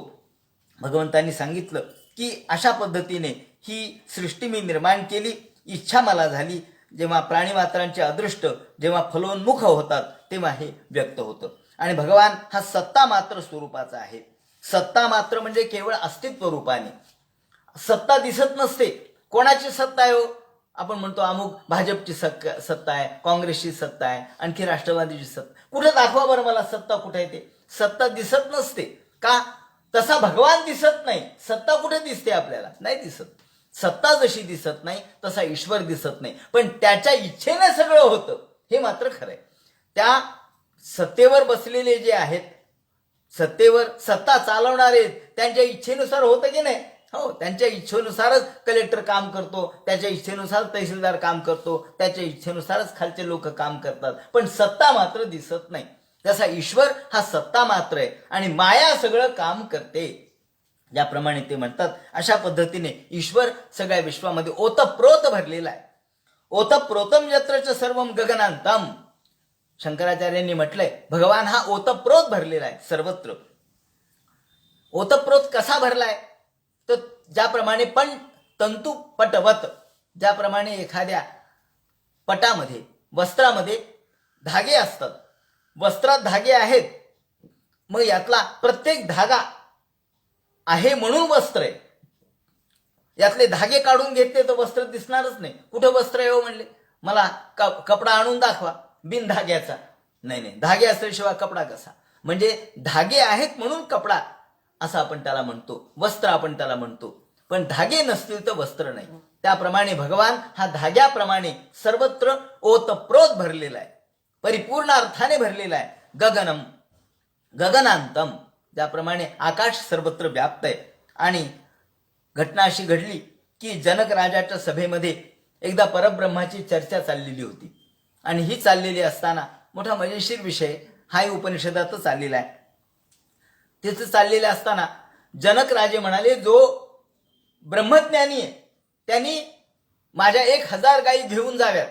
भगवंतांनी सांगितलं की अशा पद्धतीने ही सृष्टी मी निर्माण केली, इच्छा मला झाली. जेव्हा प्राणीमात्रांचे अदृष्ट जेव्हा फलोन्मुख होतात तेव्हा हे व्यक्त होतं. आणि भगवान हा सत्ता मात्र स्वरूपाचा आहे. सत्ता मात्र म्हणजे केवळ अस्तित्व रूपाने. सत्ता दिसत नसते. कोणाची सत्ता आहे हो? आपण म्हणतो अमुक भाजपची सत्ता आहे, काँग्रेसची सत्ता आहे, आणखी राष्ट्रवादीची सत्ता. कुठे दाखवा बरं मला सत्ता कुठे आहे ते. सत्ता दिसत नसते. का? तसा भगवान दिसत नाही. सत्ता कुठे दिसते आपल्याला? नाही दिसत. सत्ता जशी दिसत नाही तसा ईश्वर दिसत नाही, पण त्याच्या इच्छेने सगळं होतं हे मात्र खरंय. त्या सत्तेवर बसलेले जे आहेत, सत्तेवर सत्ता चालवणारे, त्यांच्या इच्छेनुसार होतं की नाही? हो, त्यांच्या इच्छेनुसारच कलेक्टर काम करतो, त्याच्या इच्छेनुसार तहसीलदार काम करतो, त्याच्या इच्छेनुसारच खालचे लोक काम करतात, पण सत्ता मात्र दिसत नाही. तसा ईश्वर हा सत्ता मात्र आहे आणि माया सगळं काम करते. ज्याप्रमाणे ते म्हणतात अशा पद्धतीने ईश्वर सगळ्या विश्वामध्ये ओतप्रोत भरलेला आहे. ओतप्रोतम यत्रच सर्वम गगनांतम. शंकराचार्यांनी म्हटलंय भगवान हा ओतप्रोत भरलेला आहे सर्वत्र. ओतप्रोत कसा भरलाय? तर ज्याप्रमाणे पण तंतू पटवत, ज्याप्रमाणे एखाद्या पटामध्ये वस्त्रामध्ये धागे असतात, वस्त्रात धागे आहेत, मग यातला प्रत्येक धागा आहे म्हणून वस्त्र आहे. यातले धागे काढून घेतले तर वस्त्र दिसणारच नाही. कुठं वस्त्र आहे हो म्हणले, मला कपडा आणून दाखवा बिन धाग्याचा. नाही, धागे असल्याशिवाय कपडा कसा? म्हणजे धागे आहेत म्हणून कपडा असं आपण त्याला म्हणतो, वस्त्र आपण त्याला म्हणतो. पण धागे नसतील तर वस्त्र नाही. त्याप्रमाणे भगवान हा धाग्याप्रमाणे सर्वत्र ओतप्रोत भरलेला आहे, परिपूर्ण अर्थाने भरलेला आहे. गगनम गगनांतम, ज्याप्रमाणे आकाश सर्वत्र व्याप्त आहे. आणि घटना अशी घडली की जनक राजाच्या सभेमध्ये एकदा परब्रह्माची चर्चा चाललेली होती. आणि ही चाललेली असताना मोठा मजेशीर विषय हाही उपनिषदातच आलेला आहे. तिथं चाललेलं असताना जनक राजे म्हणाले, जो ब्रह्मज्ञानी आहे त्यांनी माझ्या 1000 गायी घेऊन जाव्यात.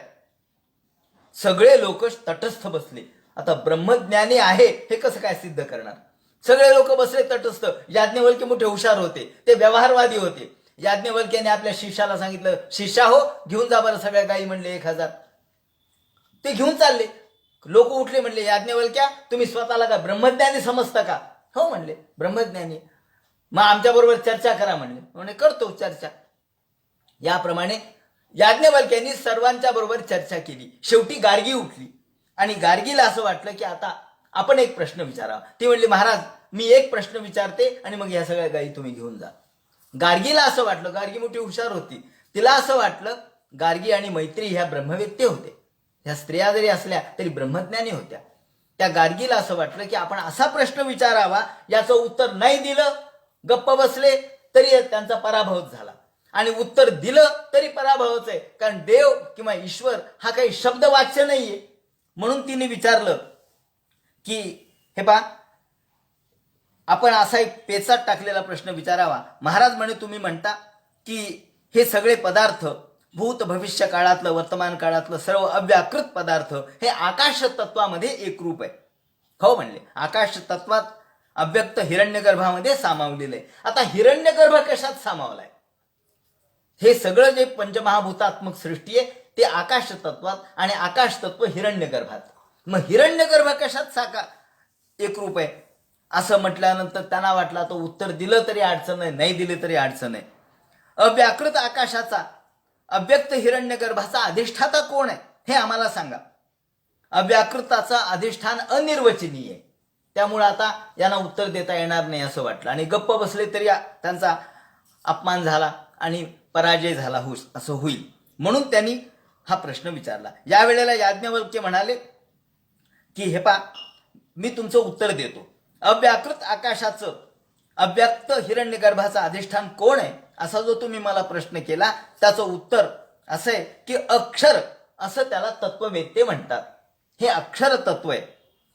सगळे लोक तटस्थ बसले. आता ब्रह्मज्ञानी आहे हे कसं काय सिद्ध करणार? सगळे लोक बसले तटस्थ. याज्ञवल्क्य मोठे हुशार होते, ते व्यवहारवादी होते. याज्ञवल्क्याने आपल्या शिष्याला सांगितलं, शिष्या हो घेऊन जा बरं सगळ्या गायी. म्हणले 1000. ते घेऊन चालले. लोक उठले, म्हणले याज्ञवल्क्या तुम्ही स्वतःला का ब्रह्मज्ञानी समजता का? हो म्हणले ब्रह्मज्ञानी. मग आमच्या बरोबर चर्चा करा म्हणले. म्हणजे करतो चर्चा. याप्रमाणे याज्ञवल्क्यांनी सर्वांच्या बरोबर चर्चा केली. शेवटी गार्गी उठली आणि गार्गीला असं वाटलं की आता आपण एक प्रश्न विचारावा. ती म्हणली, महाराज मी एक प्रश्न विचारते आणि मग या सगळ्या गायी तुम्ही घेऊन जा. गार्गीला असं वाटलं, गार्गी मोठी हुशार होती, तिला असं वाटलं, गार्गी आणि मैत्री ह्या ब्रह्मवेत्ते होते, ह्या स्त्रिया जरी असल्या तरी ब्रह्मज्ञानी होत्या. त्या गार्गीला असं वाटलं की आपण असा प्रश्न विचारावा, याचं उत्तर नाही दिलं, गप्प बसले तरी त्यांचा पराभव झाला, आणि उत्तर दिलं तरी पराभवच आहे. कारण देव किंवा ईश्वर हा काही शब्दवाच्य नाहीये. म्हणून तिने विचारलं की हे पा, आपण असा एक पेचात टाकलेला प्रश्न विचारावा. महाराज म्हणे तुम्ही म्हणता की हे सगळे पदार्थ, भूत भविष्य काळातलं वर्तमान काळातलं सर्व अव्याकृत पदार्थ हे आकाश तत्वामध्ये एकरूप आहे. हो म्हणले, आकाश तत्वात अव्यक्त हिरण्यगर्भामध्ये सामावलेलं आहे. आता हिरण्यगर्भ कशात सामावलाय? हे सगळं जे पंचमहाभूतात्मक सृष्टी आहे ते आकाश तत्वात, आणि आकाश तत्व हिरण्यगर्भात. मग हिरण्यगर्भ कशात एकरूप आहे असं म्हटल्यानंतर त्यांना वाटलं आता उत्तर दिलं तरी अडचण नाही, नाही दिले तरी अडचण आहे. अव्याकृत आकाशाचा, अव्यक्त हिरण्यगर्भाचा अधिष्ठाता कोण आहे हे आम्हाला सांगा. अव्याकृताचा अधिष्ठान अनिर्वचनीय आहे. त्यामुळे आता यांना उत्तर देता येणार नाही असं वाटलं, आणि गप्प बसले तरी त्यांचा अपमान झाला आणि पराजय झाला असं होईल. म्हणून त्यांनी हा प्रश्न विचारला. या वेळेला याज्ञवल्क्य म्हणाले की हे पा, मी तुमचं उत्तर देतो. अव्याकृत आकाशाचं, अव्यक्त हिरण्यगर्भाचं अधिष्ठान कोण आहे असा जो तुम्ही मला प्रश्न केला, त्याचं उत्तर असं आहे की अक्षर, असं त्याला तत्ववेत्ते म्हणतात. हे अक्षर तत्व आहे.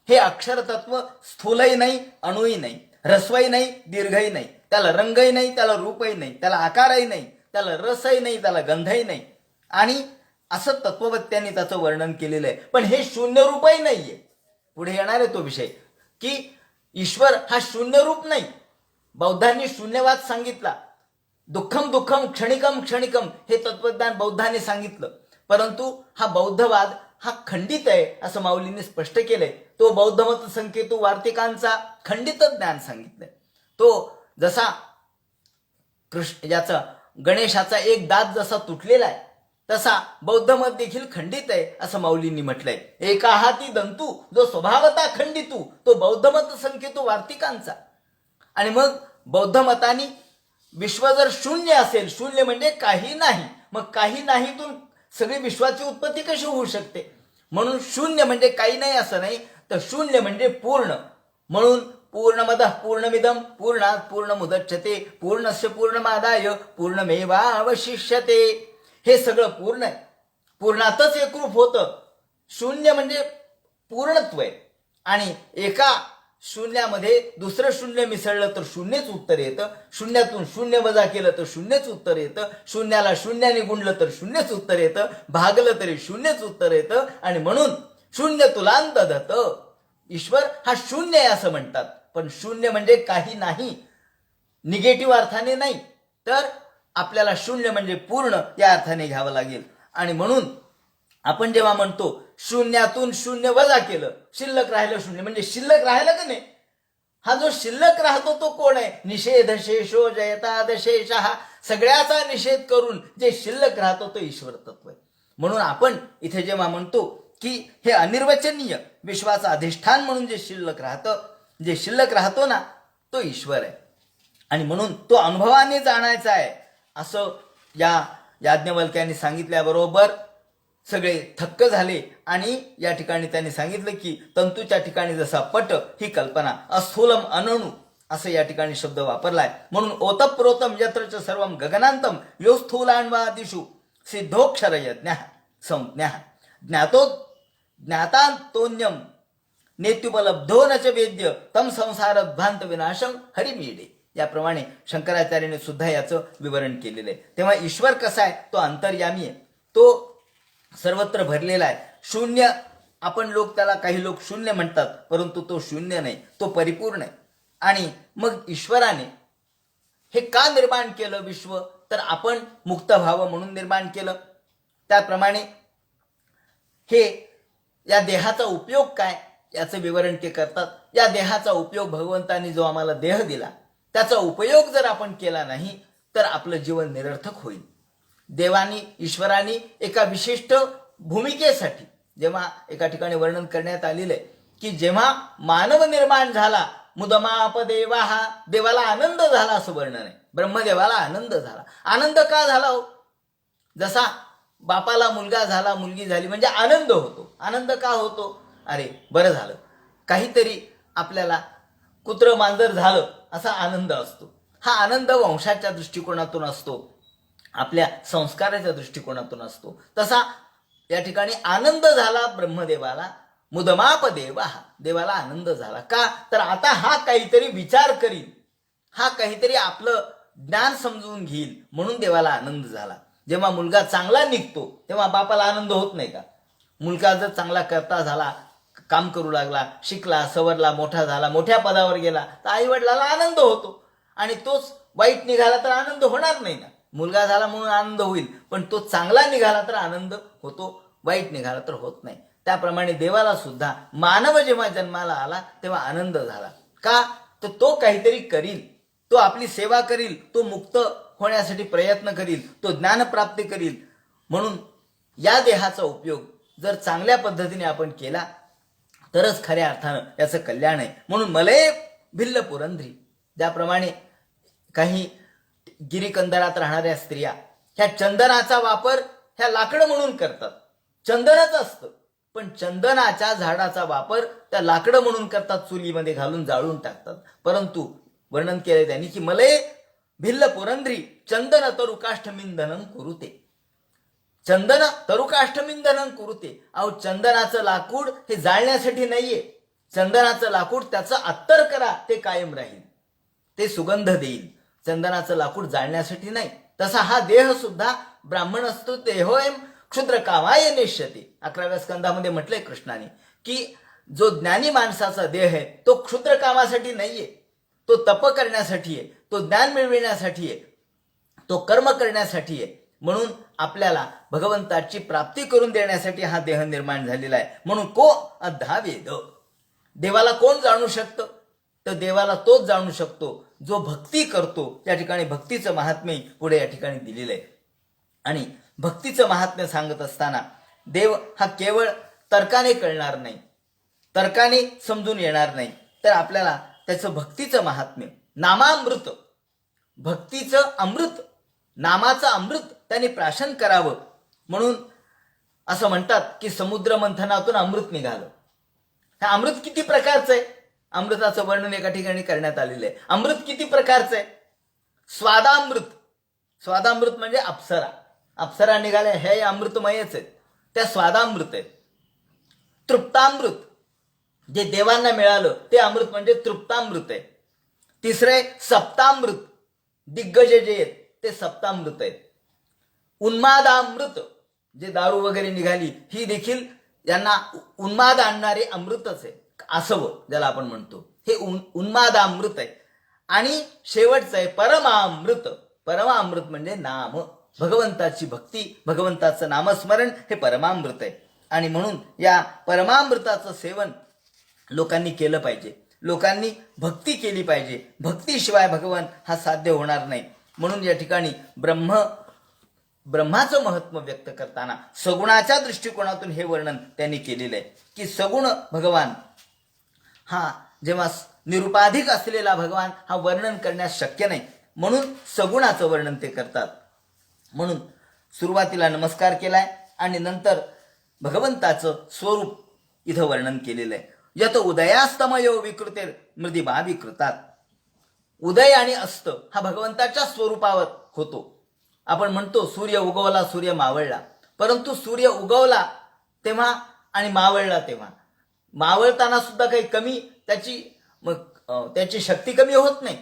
हे अक्षर तत्व स्थूलही नाही, अणुही नाही, ह्रस्वही नाही, दीर्घही नाही. त्याला रंगही नाही, त्याला रूपही नाही, त्याला आकारही नाही, त्याला रसही नाही, त्याला गंधही नाही. आणि असं तत्ववत्त्यांनी त्याचं वर्णन केलेलं आहे. पण हे शून्य रूपही नाहीये. पुढे येणार आहे तो विषय की ईश्वर हा शून्य रूप नाही. बौद्धांनी शून्यवाद सांगितला. दुःखम दुःखम क्षणिकम क्षणिकम हे तत्वज्ञान बौद्धांनी सांगितलं. परंतु हा बौद्धवाद हा खंडित आहे असं माऊलींनी स्पष्ट केलंय. तो बौद्ध मत संकेतू वार्तिकांचा खंडित ज्ञान सांगितलंय. तो जसा याचा गणेशाचा एक दात जसा तुटलेला आहे तसा बौद्ध मत देखील खंडित आहे असं माऊलींनी म्हटलंय. एका हाती दंतू जो स्वभावता खंडितू तो बौद्ध मत संकेतू वार्तिकांचा. आणि मग बौद्ध मतानी विश्व जर शून्य असेल, शून्य म्हणजे काही नाही, मग काही नाहीतून सगळी विश्वाची उत्पत्ती कशी होऊ शकते? म्हणून शून्य म्हणजे काही नाही असं नाही, तर शून्य म्हणजे पूर्ण. म्हणून पूर्णमदः पूर्णमिदं पूर्णात् पूर्णमुदच्यते पूर्णस्य पूर्णमादाय पूर्णमेवावशिष्यते. हे सगळं पूर्ण आहे, पूर्णातच एकरूप होतं. शून्य म्हणजे पूर्णत्व आहे. आणि एका शून्यामध्ये दुसरं शून्य मिसळलं तर शून्यच उत्तर येतं. शून्यातून शून्य वजा केलं तर शून्यच उत्तर येतं. शून्याला शून्याने गुणलं तर शून्यच उत्तर येतं. भागलं तरी शून्यच उत्तर येतं. आणि म्हणून शून्य तुलांत दत. ईश्वर हा शून्य आहे असं म्हणतात. पण शून्य म्हणजे काही नाही, निगेटिव्ह अर्थाने नाही, तर आपल्याला शून्य म्हणजे पूर्ण या अर्थाने घ्यावं लागेल. आणि म्हणून आपण जेव्हा म्हणतो शून्यातून शून्य वजा केलं, शिल्लक राहिलं शून्य, म्हणजे शिल्लक राहिलं का नाही? हा जो शिल्लक राहतो तो कोण आहे? निषेध शेषो जयतादशेष. हा सगळ्याचा निषेध करून जे शिल्लक राहतो तो ईश्वर तत्व आहे. म्हणून आपण इथे जेव्हा म्हणतो की हे अनिर्वचनीय विश्वाचं अधिष्ठान म्हणून जे शिल्लक राहतं, जे शिल्लक राहतो ना तो ईश्वर आहे. आणि म्हणून तो अनुभवाने जाणायचा आहे असं या याज्ञवल्क्यांनी सांगितल्याबरोबर सगळे थक्क झाले. आणि या ठिकाणी त्यांनी सांगितलं की तंतूच्या ठिकाणी जसा पट ही कल्पना, अस्थूलम अनणू असं या ठिकाणी शब्द वापरलाय. म्हणून ओतप्रोतम यत्रच सर्वम गगनांतम यो स्थूलान्वादिषु सिद्धोक्षर यज्ञ संज्ञा ज्ञातो ज्ञातांतोन्यम नेत्युपलब्धो न च वेद्य तम संसारध्वांत विनाशम हरिमीडे. याप्रमाणे शंकराचार्याने सुद्धा याचं विवरण केलेलं आहे. तेव्हा ईश्वर कसा आहे? तो अंतर्यामी आहे, तो सर्वत्र भरलेला आहे. शून्य आपण लोक त्याला काही लोक शून्य म्हणतात, परंतु तो शून्य नाही, तो परिपूर्ण आहे. आणि मग ईश्वराने हे का निर्माण केलं विश्व? तर आपण मुक्त व्हावं म्हणून निर्माण केलं. त्याप्रमाणे हे या देहाचा उपयोग काय याचं विवरण ते करतात. या देहाचा उपयोग भगवंतानी जो आम्हाला देह दिला त्याचा उपयोग जर आपण केला नाही तर आपलं जीवन निरर्थक होईल. देवानी ईश्वरानी एका विशिष्ट भूमिकेसाठी जेव्हा एका ठिकाणी वर्णन करण्यात आलेलं आहे की जेव्हा मानव निर्माण झाला मुदमाप देवा, हा देवाला आनंद झाला असं वर्णन आहे. ब्रह्मदेवाला आनंद झाला. आनंद का झाला हो? जसा बापाला मुलगा झाला, मुलगी झाली म्हणजे आनंद होतो. आनंद का होतो? अरे बरं झालं, काहीतरी आपल्याला कुत्र मांजर झालं असा आनंद असतो. हा आनंद वंशाच्या दृष्टिकोनातून असतो, आपल्या संस्काराच्या दृष्टिकोनातून असतो. तसा या ठिकाणी आनंद झाला ब्रह्मदेवाला. मुदमाप देवा, देवाला आनंद झाला. का? तर आता हा काहीतरी विचार करील, हा काहीतरी आपलं ज्ञान समजून घेईल म्हणून देवाला आनंद झाला. जेव्हा मुलगा चांगला निघतो तेव्हा बापाला आनंद होत नाही का? मुलगा जर चांगला करता झाला, काम करू लागला, शिकला, सवरला, मोठा झाला, मोठ्या पदावर गेला तर आई वडिलाला आनंद होतो. आणि तोच वाईट निघाला तर आनंद होणार नाही ना. मुलगा झाला म्हणून आनंद होईल, पण तो चांगला निघाला तर आनंद होतो, वाईट निघाला तर होत नाही. त्याप्रमाणे देवाला सुद्धा मानव जेव्हा जन्माला आला तेव्हा आनंद झाला. का? तर तो काहीतरी करील, तो आपली सेवा करील, तो मुक्त होण्यासाठी प्रयत्न करील, तो ज्ञानप्राप्ती करील. म्हणून या देहाचा उपयोग जर चांगल्या पद्धतीने आपण केला तरच खऱ्या अर्थानं याचं कल्याण आहे. म्हणून मलय भिल्ल पुरंद्री, ज्याप्रमाणे काही गिरीकंदरात राहणाऱ्या स्त्रिया ह्या चंदनाचा वापर ह्या लाकडं म्हणून करतात. चंदनच असतं, पण चंदनाच्या झाडाचा वापर त्या लाकडं म्हणून करतात, चुलीमध्ये घालून जाळून टाकतात. परंतु वर्णन केले त्यांनी की मलय भिल्ल पुरंद्री चंदन तरुकाष्ठमिंदनं कुरुते. चंदन तरुकाष्ठमिंदनं कुरुते. अहो चंदनाचं लाकूड हे जाळण्यासाठी नाहीये. चंदनाचं लाकूड त्याचं अत्तर करा, ते कायम राहील, ते सुगंध देईल. चंदनाचं लाकूड जाळण्यासाठी नाही. तसा हा देह सुद्धा ब्राह्मण असतो. देहोयम क्षुद्र कामाय नेष्यते. 11व्या स्कंदामध्ये म्हटलंय कृष्णाने की जो ज्ञानी माणसाचा देह आहे तो क्षुद्र कामासाठी नाहीये, तो तप करण्यासाठी आहे, तो ज्ञान मिळविण्यासाठी आहे, तो कर्म करण्यासाठी आहे. म्हणून आपल्याला भगवंताची प्राप्ती करून देण्यासाठी हा देह निर्माण झालेला आहे. म्हणून को अद्धा वेद. देवाला कोण जाणू शकतं? तर देवाला तोच जाणू शकतो जो भक्ती करतो. त्या ठिकाणी भक्तीचं महात्म्य पुढे या ठिकाणी दिलेलं आहे. आणि भक्तीचं महात्म्य सांगत असताना देव हा केवळ तर्काने कळणार नाही, तर्काने समजून येणार नाही, तर आपल्याला त्याचं भक्तीचं महात्म्य, नामामृत, भक्तीचं अमृत, नामाचं अमृत त्यांनी प्राशन करावं. म्हणून असं म्हणतात की समुद्र मंथनातून अमृत निघालं. हे अमृत किती प्रकारचं आहे? अमृताचं वर्णन एका ठिकाणी करण्यात आलेलं आहे. अमृत किती प्रकारचं आहे? स्वादामृत. स्वादामृत म्हणजे अप्सरा. अप्सरा निघाल्या हे अमृतमयच आहेत, त्या स्वादामृत आहेत. तृप्तामृत, जे देवांना मिळालं ते अमृत म्हणजे तृप्तामृत आहे. तिसरे सप्तामृत, दिग्गज जे आहेत ते सप्तामृत आहेत. उन्मादामृत, जे दारू वगैरे निघाली ही देखील यांना उन्माद आणणारे अमृतच आहे. आसव ज्याला आपण म्हणतो हे उन्मादामृत आहे. आणि शेवटचं आहे परमामृत. परमामृत म्हणजे नाम, भगवंताची भक्ती, भगवंताचं नामस्मरण हे परमामृत आहे. आणि म्हणून या परमामृताचं सेवन लोकांनी केलं पाहिजे, लोकांनी भक्ती केली पाहिजे. भक्तीशिवाय भगवान हा साध्य होणार नाही. म्हणून या ठिकाणी ब्रह्माचं महत्व व्यक्त करताना सगुणाच्या दृष्टिकोनातून हे वर्णन त्यांनी केलेलं आहे की सगुण भगवान हा जेव्हा निरुपाधिक असलेला भगवान हा वर्णन करण्यास शक्य नाही, म्हणून सगुणाचं वर्णन ते करतात. म्हणून सुरुवातीला नमस्कार केलाय आणि नंतर भगवंताचं स्वरूप इथं वर्णन केलेलं आहे. यत उदयास्तमयो विकृते मृदिमा विकृतात. उदय आणि अस्त हा भगवंताच्या स्वरूपावर होतो. आपण म्हणतो सूर्य उगवला, सूर्य मावळला, परंतु सूर्य उगवला तेव्हा आणि मावळला तेव्हा, मावळताना सुद्धा काही कमी त्याची शक्ती कमी होत नाही,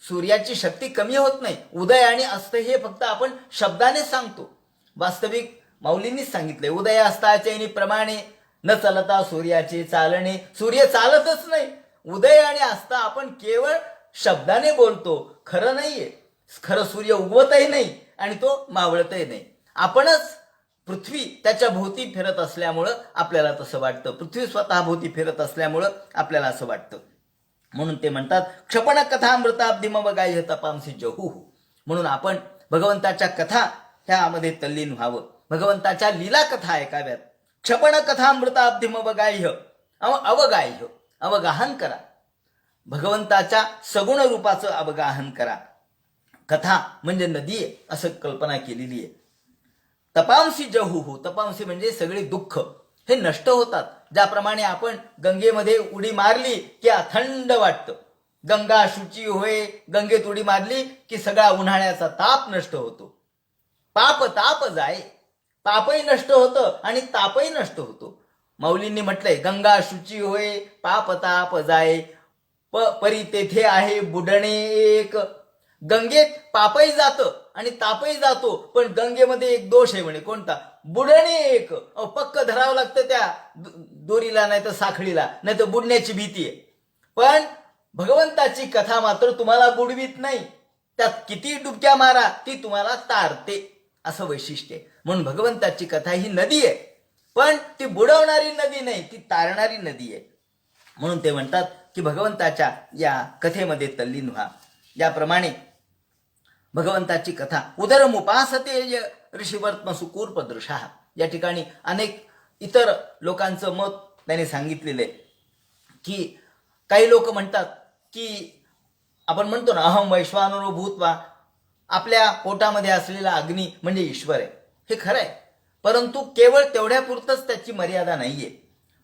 सूर्याची शक्ती कमी होत नाही. उदय आणि अस्त हे फक्त आपण शब्दाने सांगतो, वास्तविक माऊलींनीच सांगितलंय उदय अस्ताचैनी प्रमाणे न चलता सूर्याचे चालणे. सूर्य चालतच नाही. उदय आणि अस्त आपण केवळ शब्दाने बोलतो, खरं नाहीये. खरं सूर्य उगवतही नाही आणि तो मावळतही नाही. आपणच पृथ्वी त्याच्या भोवती फिरत असल्यामुळं आपल्याला तसं वाटतं, पृथ्वी स्वतः भोवती फिरत असल्यामुळं आपल्याला असं वाटतं. म्हणून ते म्हणतात क्षपण कथामृताब्धिमवगाह्य तपांसी जहू. म्हणून आपण भगवंताच्या कथा ह्यामध्ये तल्लीन व्हावं, भगवंताच्या लीला कथा ऐकाव्यात. क्षपण कथामृताब्धिमवगाह्य अवगाह्य, अवगाहन करा, भगवंताच्या सगुण रूपाचं अवगाहन करा. कथा म्हणजे नदी आहे असं कल्पना केलेली आहे. तपांसी जहू, तपांसी म्हणजे सगळे दुःख हे नष्ट होतात. ज्याप्रमाणे आपण गंगेमध्ये उडी मारली की थंड वाटतं, गंगा शुची होय, गंगेत उडी मारली की सगळा उन्हाळ्याचा ताप नष्ट होतो. पाप ताप जाय, पापही नष्ट होतं आणि तापही नष्ट होतो. माऊलींनी म्हटलंय गंगा शुची होय पाप ताप जाय, परी तेथे आहे बुडणे एक. गंगेत पापही जातं आणि तापही जातो, पण गंगेमध्ये एक दोष आहे म्हणे, कोणता? बुडणे एक. पक्क धरावं लागतं त्या दोरीला, नाही तर साखळीला, नाही तर बुडण्याची भीती आहे. पण भगवंताची कथा मात्र तुम्हाला बुडवीत नाही, त्यात किती डुबक्या मारा ती तुम्हाला तारते, असं वैशिष्ट्य आहे. म्हणून भगवंताची कथा ही नदी आहे, पण ती बुडवणारी नदी नाही, ती तारणारी नदी आहे. म्हणून ते म्हणतात की भगवंताच्या या कथेमध्ये तल्लीन व्हा. याप्रमाणे भगवंताची कथा उदरमुपासते ऋषिवर्त्म सुकूर्पदृशा. या ठिकाणी अनेक इतर लोकांचं मत त्याने सांगितलेलं आहे की काही लोक म्हणतात की आपण म्हणतो ना अहम वैश्वानरो भूत्वा, आपल्या पोटामध्ये असलेला अग्नी म्हणजे ईश्वर आहे. हे खरं आहे, परंतु केवळ तेवढ्या पुरतच त्याची मर्यादा नाहीये.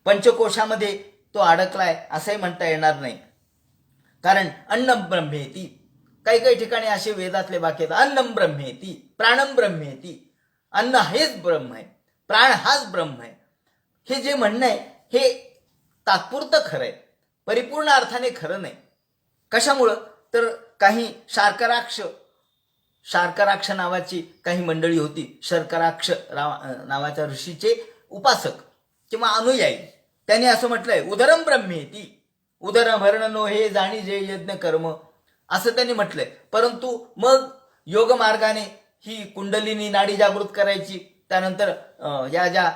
पंचकोशामध्ये तो अडकलाय असंही म्हणता येणार नाही, कारण अन्नम ब्रह्मेती, काही काही ठिकाणी असे वेदातले वाक्य आहेत, अन्नम ब्रह्मेती प्राणम ब्रह्मेती. अन्न हेच ब्रह्म आहे, प्राण हाच ब्रह्म आहे. हे जे म्हणणं आहे हे तात्पुरतं खरं आहे, परिपूर्ण अर्थाने खरं नाही. कशामुळं? तर काही शार्कराक्ष नावाची काही मंडळी होती. शर्कराक्ष नावाच्या ऋषीचे उपासक किंवा अनुयायी. त्यांनी असं म्हटलंय, उदरम ब्रह्मेती, उदरभरण नो हे जाणी जे यज्ञ कर्म, असं त्यांनी म्हटलंय. परंतु मग योग मार्गाने ही कुंडलिनी नाडी जागृत करायची. त्यानंतर या ज्या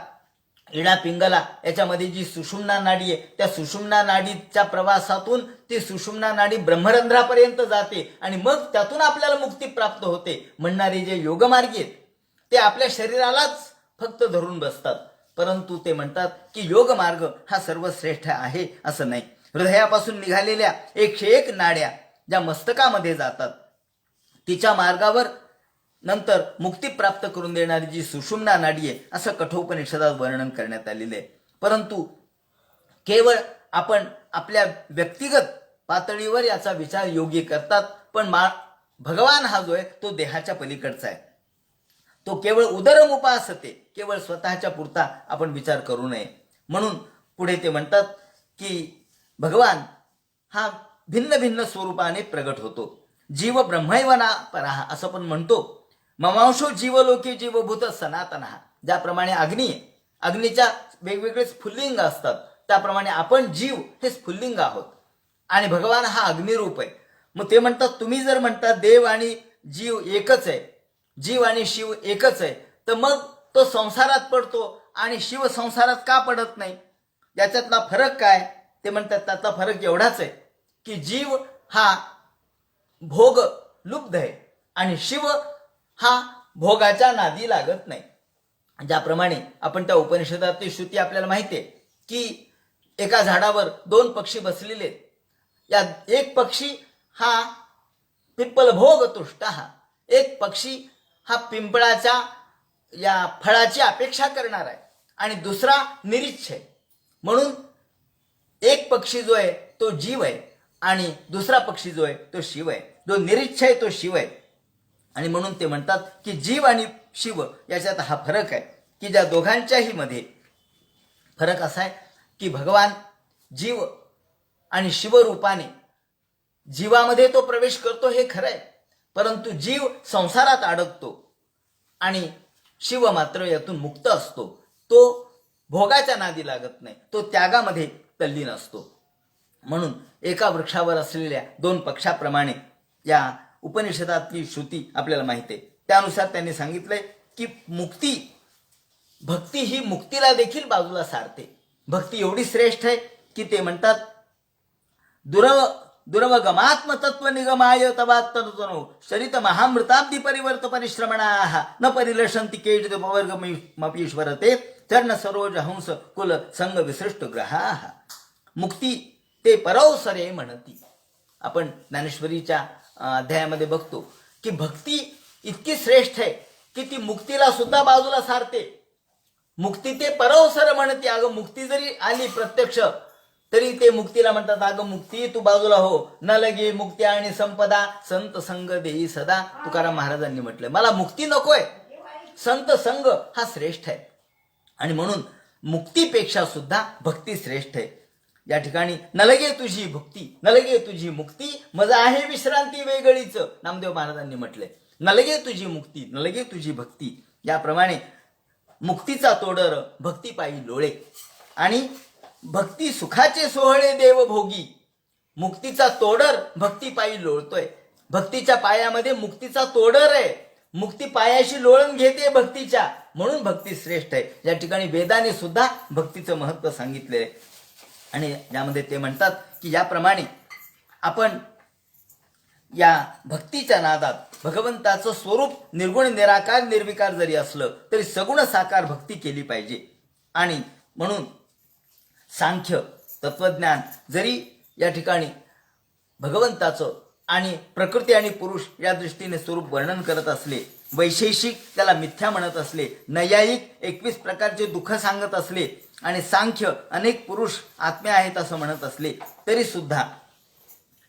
इडा पिंगला याच्यामध्ये जी सुषुम्ना नाडी आहे, त्या सुषुम्ना नाडीच्या प्रवासातून ती सुषुम्ना नाडी ब्रह्मरंध्रापर्यंत जाते आणि मग त्यातून आपल्याला मुक्ती प्राप्त होते म्हणणारे जे योगमार्गी आहेत ते आपल्या शरीरालाच फक्त धरून बसतात. परंतु ते म्हणतात की योग मार्ग हा सर्वश्रेष्ठ आहे असं नाही. हृदयापासून निघालेल्या 101 नाड्या ज्या मस्तकामध्ये जातात, तिच्या मार्गावर नंतर मुक्ती प्राप्त करून देणारी जी सुषुम्ना नाडी आहे असं कठोपनिषदात वर्णन करण्यात आलेले आहे. परंतु केवळ आपण आपल्या व्यक्तिगत पातळीवर याचा विचार योगी करतात, पण भगवान हा जो आहे तो देहाच्या पलीकडचा आहे. तो केवळ उदरम उपासते, केवळ स्वतःच्या पुरता आपण विचार करू नये. म्हणून पुढे ते म्हणतात की भगवान हा भिन्न भिन्न स्वरूपाने प्रगट होतो. जीव ब्रह्मैवना पराहा असं पण म्हणतो. ममांशो जीवलोके जीवभूत सनातन, ज्याप्रमाणे अग्नी आहे, अग्नीच्या वेगवेगळे स्फुल्लिंग असतात, त्याप्रमाणे आपण जीव हे स्फुल्लिंग आहोत आणि भगवान हा अग्निरूप आहे. मग ते म्हणतात, तुम्ही जर म्हणता देव आणि जीव एकच आहे, जीव आणि शिव एकच आहे, तर मग तो संसारात पडतो आणि शिव संसारात का पडत नाही? याच्यातला फरक काय? ते म्हणतात त्यातला फरक एवढाच आहे की जीव हा भोग लुब्ध आहे आणि शिव हा भोगाच्या नादी लागत नाही. ज्याप्रमाणे आपण त्या उपनिषदातली श्रुती आपल्याला माहिती आहे की एका झाडावर 2 पक्षी बसलेले आहेत. या एक पक्षी हा पिप्पल भोग तुष्ट, एक पक्षी हा पिंपळाच्या या फळाची अपेक्षा करणार आहे आणि दुसरा निरीच्छ आहे. म्हणून एक पक्षी जो आहे तो जीव आहे आणि दुसरा पक्षी जो आहे तो शिव आहे. जो निरीच्छ आहे तो शिव आहे. आणि म्हणून ते म्हणतात की जीव आणि शिव याच्यात हा फरक आहे की ज्या दोघांच्याही मध्ये फरक असा आहे की भगवान जीव आणि शिवरूपाने जीवामध्ये तो प्रवेश करतो हे खरं आहे, परंतु जीव संसारात अडकतो आणि शिव मात्र यातून मुक्त असतो. तो भोगाच्या नादी लागत नाही, तो त्यागामध्ये तल्लीन असतो. म्हणून एका वृक्षावर असलेल्या 2 पक्षाप्रमाणे या उपनिषदातली श्रुती आपल्याला माहिती आहे. त्यानुसार त्यांनी सांगितलंय की भक्ती ही मुक्तीला देखील बाजूला सारते. भक्ती एवढी श्रेष्ठ आहे की ते म्हणतात, दुरवगमात्म तत्व निगमाय तवात्तनो शरित महामृताब्दी परिवर्त परिश्रमणाः न परिलषन्ति केचित् उपवर्गमपीश्वरते चरण सरोज हंस कुल संग विसृष्ट ग्रहाः. मुक्ती ते परवसरे म्हणती. आपण ज्ञानेश्वरीच्या अध्यायामध्ये बघतो की भक्ती इतकी श्रेष्ठ आहे की ती मुक्तीला सुद्धा बाजूला सारते. मुक्ती ते परवसर म्हणते. अगं मुक्ती जरी आली प्रत्यक्ष तरी ते मुक्तीला म्हणतात, अगं मुक्ती तू बाजूला हो, न लगे मुक्ती आणि संपदा संत संग देई सदा. तुकाराम महाराजांनी म्हटलंय, मला मुक्ती नकोय, संत संग हा श्रेष्ठ आहे. आणि म्हणून मुक्तीपेक्षा सुद्धा भक्ती श्रेष्ठ आहे. या ठिकाणी नलगे तुझी भक्ती, नलगे तुझी मुक्ती, मज आहे विश्रांती वेगळीच, नामदेव महाराजांनी म्हटलंय. नलगे तुझी मुक्ती, नलगे तुझी भक्ती. याप्रमाणे मुक्तीचा तोडर भक्ती पायी लोळे आणि भक्ती सुखाचे सोहळे देव भोगी. मुक्तीचा तोडर भक्ती पायी लोळतोय. भक्तीच्या पायामध्ये मुक्तीचा तोडर आहे. मुक्ती पायाशी लोळण घेते भक्तीच्या, म्हणून भक्ती श्रेष्ठ आहे. या ठिकाणी वेदाने सुद्धा भक्तीचं महत्व सांगितलंय आणि यामध्ये ते म्हणतात की याप्रमाणे आपण या भक्तीच्या नादात भगवंताचं स्वरूप निर्गुण निराकार निर्विकार जरी असलं तरी सगुण साकार भक्ती केली पाहिजे. आणि म्हणून सांख्य तत्वज्ञान जरी या ठिकाणी भगवंताचं आणि प्रकृती आणि पुरुष या दृष्टीने स्वरूप वर्णन करत असले, वैशेषिक त्याला मिथ्या म्हणत असले, नैयायिक 21 प्रकारचे दुःख सांगत असले आणि सांख्य अनेक पुरुष आत्म्या आहेत असं म्हणत असले, तरी सुद्धा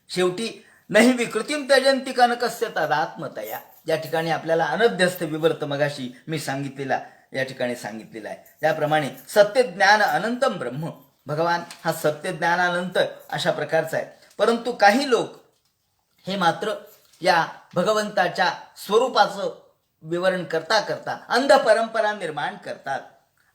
शेवटी नाही विकृतीम त्यजंती कनकस्य तदात्मतया. या ठिकाणी आपल्याला अनध्यस्थ विवर्त मगाशी मी सांगितलेला या ठिकाणी सांगितलेला आहे. त्याप्रमाणे सत्य ज्ञान अनंतम ब्रह्म, भगवान हा सत्य ज्ञानानंत अशा प्रकारचा आहे. परंतु काही लोक हे मात्र या भगवंताच्या स्वरूपाचं विवरण करता करता अंध परंपरा निर्माण करतात.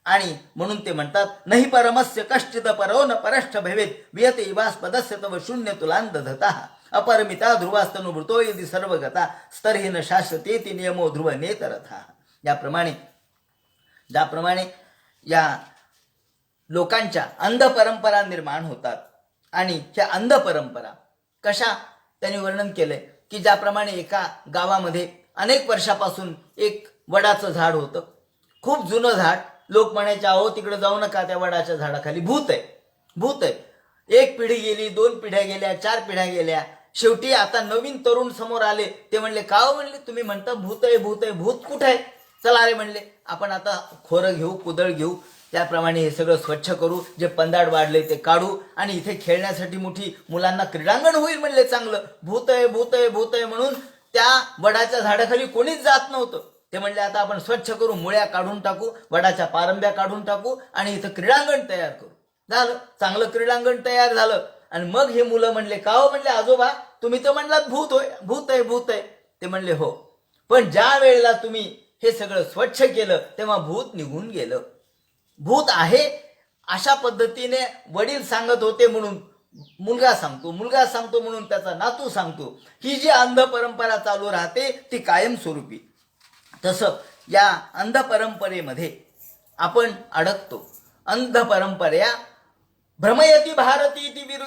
आणि म्हणून ते म्हणतात, नहि परमस्य कश्चित परो न परष्ठ भवेत वियते इवास्पदस्य तव शून्य तुलांधता अपरमिता ध्रुवास्तनुभृतो यदि सर्वगता स्तरहीन शाश्वतेति नियमो ध्रुव नेतरथा. ज्याप्रमाणे या लोकांच्या अंध परंपरा निर्माण होतात. आणि ह्या अंध परंपरा कशा त्यांनी वर्णन केलंय की ज्याप्रमाणे एका गावामध्ये अनेक वर्षापासून एक वडाचं झाड होतं, खूप जुनं झाड. लोक म्हणायचे, अहो तिकडे जाऊ नका, त्या वडाच्या झाडाखाली भूत आहे. एक पिढी गेली, 2 पिढ्या गेल्या, 4 पिढ्या गेल्या. शेवटी आता नवीन तरुण समोर आले. ते म्हणले, का हो म्हणले, तुम्ही म्हणता भूत आहे, भूत कुठं आहे? चला अरे म्हणले, आपण आता खोरं घेऊ, कुदळ घेऊ, त्याप्रमाणे हे सगळं स्वच्छ करू, जे पंदाड वाढले ते काढू आणि इथे खेळण्यासाठी मोठी मुलांना क्रीडांगण होईल म्हणले. चांगलं. भूत आहे म्हणून त्या वडाच्या झाडाखाली कोणीच जात नव्हतं. ते म्हणले, आता आपण स्वच्छ करू, मुळ्या काढून टाकू, वडाच्या पारंब्या काढून टाकू आणि इथं क्रीडांगण तयार करू. झालं, चांगलं क्रीडांगण तयार झालं. आणि मग हे मुलं म्हणले, का हो म्हणले, आजोबा तुम्ही तर म्हणलात भूत आहे. ते म्हणले, हो, पण ज्या वेळेला तुम्ही हे सगळं स्वच्छ केलं तेव्हा भूत निघून गेलं. भूत आहे अशा पद्धतीने वडील सांगत होते म्हणून मुलगा सांगतो म्हणून त्याचा नातू सांगतो. ही जी अंध परंपरा चालू राहते ती कायमस्वरूपी. तसं या अंध परंपरेमध्ये आपण अडकतो. अंध परंपरा भ्रमयती भारती ती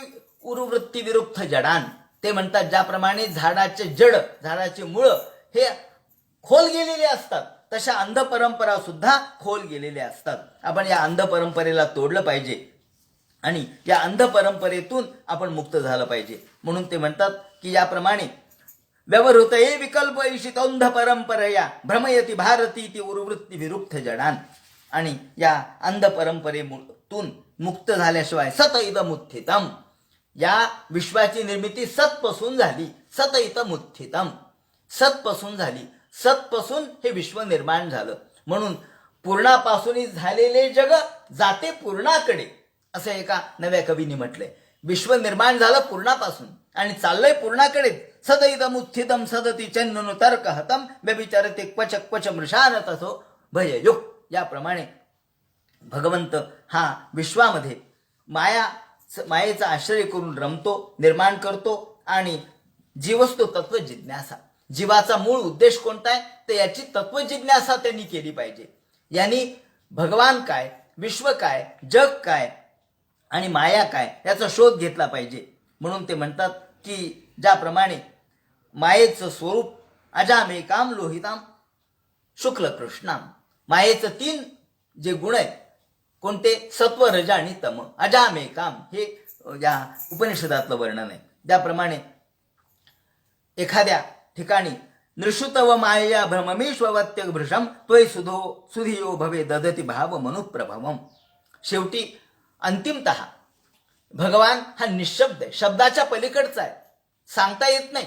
उरुवृत्ती विरुक्त जडान. ते म्हणतात, ज्याप्रमाणे झाडाचे मूळ हे खोल गेलेले असतात, तशा अंध परंपरा सुद्धा खोल गेलेल्या असतात. आपण या अंध परंपरेला तोडलं पाहिजे आणि या अंध परंपरेतून आपण मुक्त झालं पाहिजे. म्हणून ते म्हणतात की याप्रमाणे व्यवहृत ए विकल्प ईशित अंध परंपरया भ्रमयती भारती ती उर्वृत्ती विरुक्त जडान. आणि या अंध परंपरेतून मुक्त झाल्याशिवाय सत इदम उत्थितम, या विश्वाची निर्मिती सतपासून झाली. सत इदम उत्थितम, सतपासून झाली. सतपासून हे विश्व निर्माण झालं. म्हणून पूर्णापासून झालेले जग जाते पूर्णाकडे, असं एका नव्या कवीने म्हटलंय. विश्व निर्माण झालं पूर्णापासून आणि चाललंय पूर्णाकडे. सदैदम उत्थितम सदती चन्नु तर्क हतम व्यभिचरते क्वच मृषान तसो भययुक्त. याप्रमाणे भगवंत हा विश्वामध्ये मायेचा आश्रय करून रमतो, निर्माण करतो. आणि जीवस्तो तत्व जिज्ञासा, जीवाचा मूळ उद्देश कोणता आहे तर याची तत्व जिज्ञासा त्यांनी केली पाहिजे. यांनी भगवान काय, विश्व काय, जग काय आणि माया काय याचा शोध घेतला पाहिजे. म्हणून ते म्हणतात की ज्याप्रमाणे मायेचं स्वरूप अजामेकाम लोहिताम शुक्ल कृष्णाम, मायेचं 3 जे गुण आहेत कोणते, सत्व, रज आणि तम. अजामेकाम हे या उपनिषदातलं वर्णन आहे. त्याप्रमाणे एखाद्या ठिकाणी नृषुतव मायया भ्रममेश्ववत्य भृशम त्वय सुधियो भवे ददती भाव मनुप्रभवम. शेवटी अंतिमतः भगवान हा निशब्द आहे, शब्दाच्या पलीकडचा आहे, सांगता येत नाही.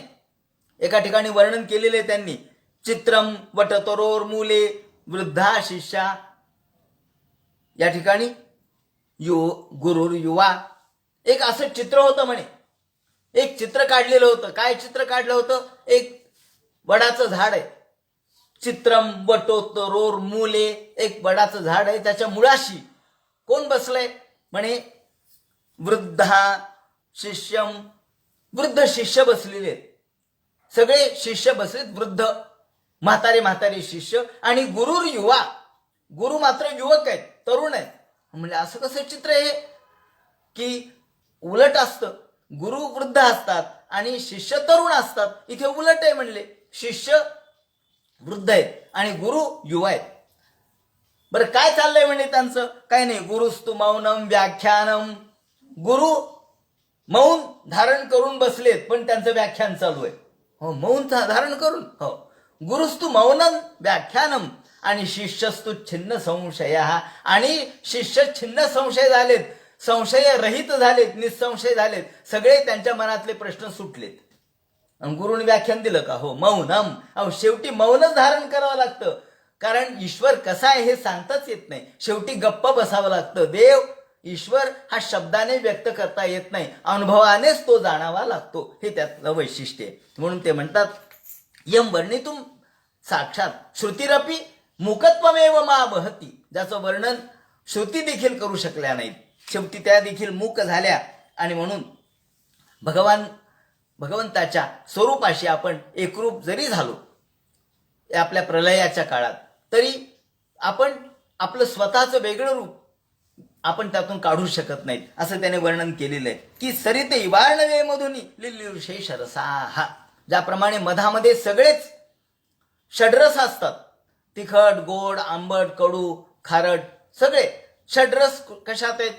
एका ठिकाणी वर्णन केलेले त्यांनी, चित्रम वटतरोर मूले वृद्धा शिष्या. या ठिकाणी गुरुर युवा, एक असं चित्र होतं म्हणे. एक चित्र काढलेलं होतं. काय चित्र काढलं होतं? एक वडाचं झाड आहे. चित्रम वटोत्तरोर मूले, एक वडाचं झाड आहे, त्याच्या मुळाशी कोण बसलंय म्हणे, वृद्धा शिष्यम, वृद्ध शिष्य बसलेले आहेत. सगळे शिष्य बसलेत, वृद्ध म्हातारे शिष्य. आणि गुरुर युवा, गुरु मात्र युवक आहेत, तरुण आहेत. म्हणजे असं कसं चित्र आहे की उलट असतं, गुरु वृद्ध असतात आणि शिष्य तरुण असतात. इथे उलट आहे म्हणले, शिष्य वृद्ध आहेत आणि गुरु युवा आहेत. बरं काय चाललंय म्हणे त्यांचं? काय नाही, गुरुस्तु मौनम व्याख्यानम. गुरु मौन धारण करून बसलेत पण त्यांचं व्याख्यान चालू आहे. हो, मौन धारण करून. हो, गुरुस्तु मौनम व्याख्यानम आणि शिष्यस्तु छिन्न संशय. आणि शिष्य छिन्न संशय झालेत, संशय रहित झालेत, निसंशय झालेत. सगळे त्यांच्या मनातले प्रश्न सुटलेत. आणि गुरुने व्याख्यान दिलं का? हो, मौनम. अहो, शेवटी मौनच धारण करावं लागतं, कारण ईश्वर कसा आहे हे सांगताच येत नाही. शेवटी गप्प बसावं लागतं. देव ईश्वर हा शब्दाने व्यक्त करता येत नाही, अनुभवानेच तो जाणावा लागतो, हे त्यातलं वैशिष्ट्य आहे. म्हणून ते म्हणतात यम वर्णितुम साक्षात श्रुतिरपी मूकत्वमेव मा वहती. ज्याचं वर्णन श्रुती देखील करू शकल्या नाहीत, शेवटी त्या देखील मूक झाल्या. आणि म्हणून भगवंताच्या स्वरूपाशी आपण एकरूप जरी झालो आपल्या प्रलयाच्या काळात, तरी आपण आपलं स्वतःचं वेगळं रूप आपण त्यातून काढू शकत नाहीत, असं त्याने वर्णन केलेलं आहे. की सरिते इवाळनवे मधुनी लिल्युशेष रसाहा. ज्याप्रमाणे मधामध्ये सगळेच षड्रस असतात, तिखट, गोड, आंबट, कडू, खारट, सगळे षड्रस कशात आहेत,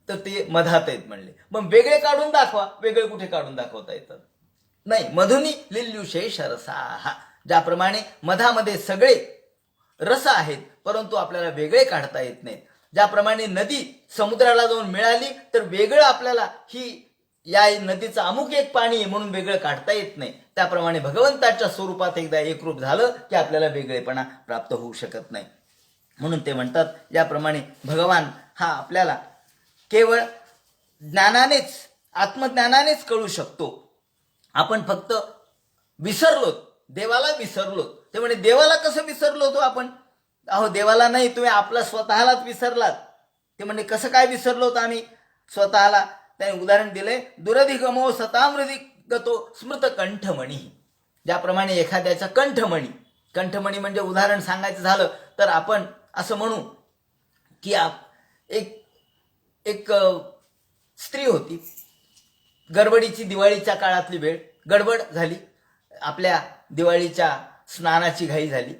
तर ते मधात आहेत म्हणले. मग वेगळे काढून दाखवा, वेगळे कुठे काढून दाखवता येतात? नाही. मधुनी लिल्युशेष रसाहा. ज्याप्रमाणे मधामध्ये सगळे रस आहेत, परंतु आपल्याला वेगळे काढता येत नाहीत. ज्याप्रमाणे नदी समुद्राला जाऊन मिळाली तर वेगळं आपल्याला ही या नदीचं अमुक एक पाणी आहे म्हणून वेगळं काढता येत नाही, त्याप्रमाणे भगवंताच्या स्वरूपात एकदा एकरूप झालं की आपल्याला वेगळेपणा प्राप्त होऊ शकत नाही. म्हणून ते म्हणतात याप्रमाणे भगवान हा आपल्याला केवळ ज्ञानानेच, आत्मज्ञानानेच कळू शकतो. आपण फक्त विसरलो, देवाला विसरलो. ते म्हणे देवाला कसं विसरलो होतो आपण? अहो देवाला नाही, तुम्ही आपला स्वतःलाच विसरलात. ते म्हणजे कसं काय विसरलो होतो आम्ही स्वतःला? त्याने उदाहरण दिले, दुरधिगमो सतामृदिगतो स्मृत कंठमणी. ज्याप्रमाणे एखाद्याचा कंठमणी, कंठमणी म्हणजे उदाहरण सांगायचं झालं तर आपण असं म्हणू की एक स्त्री होती, गडबडीची, दिवाळीच्या काळातली वेळ, गडबड झाली, आपल्या दिवाळीच्या स्नानाची घाई झाली,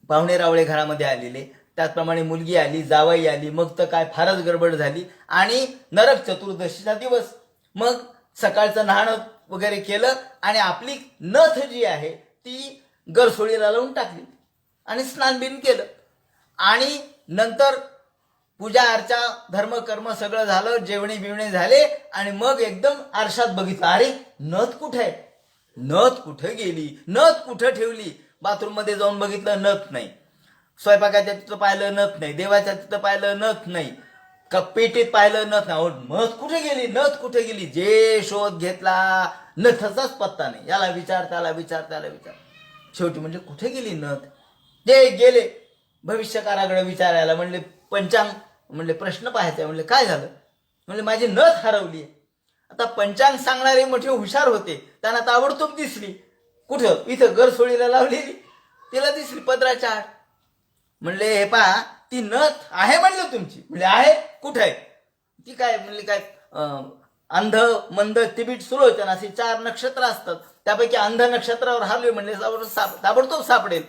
पाहुणे रावळे घरामध्ये आलेले, त्याचप्रमाणे मुलगी आली, जावई आली, मग तर काय फारच गडबड झाली. आणि नरक चतुर्दशीचा दिवस, मग सकाळचं न्हाणं वगैरे केलं आणि आपली नथ जी आहे ती गरसोळीला लावून टाकली आणि स्नान बिन केलं. आणि नंतर पूजा अर्चा धर्म कर्म सगळं झालं, जेवणे बिवणे झाले आणि मग एकदम आरशात बघितलं, अरे नथ कुठे आहे, नथ कुठे गेली, नथ कुठे ठेवली. बाथरूम मध्ये जाऊन बघितलं, नथ नाही. स्वयंपाकाच्या तिथं पाहिलं, नथ नाही. देवाच्या तिथं पाहिलं, नथ नाही. पेटीत पाहिलं, नथ नाही. नथ कुठे गेली, नथ कुठे गेली. जे शोध घेतला, नथचाच पत्ता नाही. याला विचार, त्याला विचार, त्याला विचार. शेवटी म्हणजे कुठे गेली नथ. जे गेले भविष्यकाराकडे विचारायला, म्हणले पंचांग, म्हणले प्रश्न पाहायचा. म्हणले काय झालं? म्हणले माझी नथ हरवली. आता पंचांग सांगणारे मोठे हुशार होते, त्यांना ताबडतोब दिसली. कुठं? इथं गरसोळीला लावलेली, तिला दिसली पदराच्या आड. म्हणले हे पहा, ती नथ आहे म्हणलं तुमची. म्हणजे आहे, कुठं आहे ती? काय म्हणले, काय अंध मंद तिबीट सुलोचन असे 4 नक्षत्र असतात, त्यापैकी अंध नक्षत्रावर हरले. म्हणले ताबडतोब सापडेल.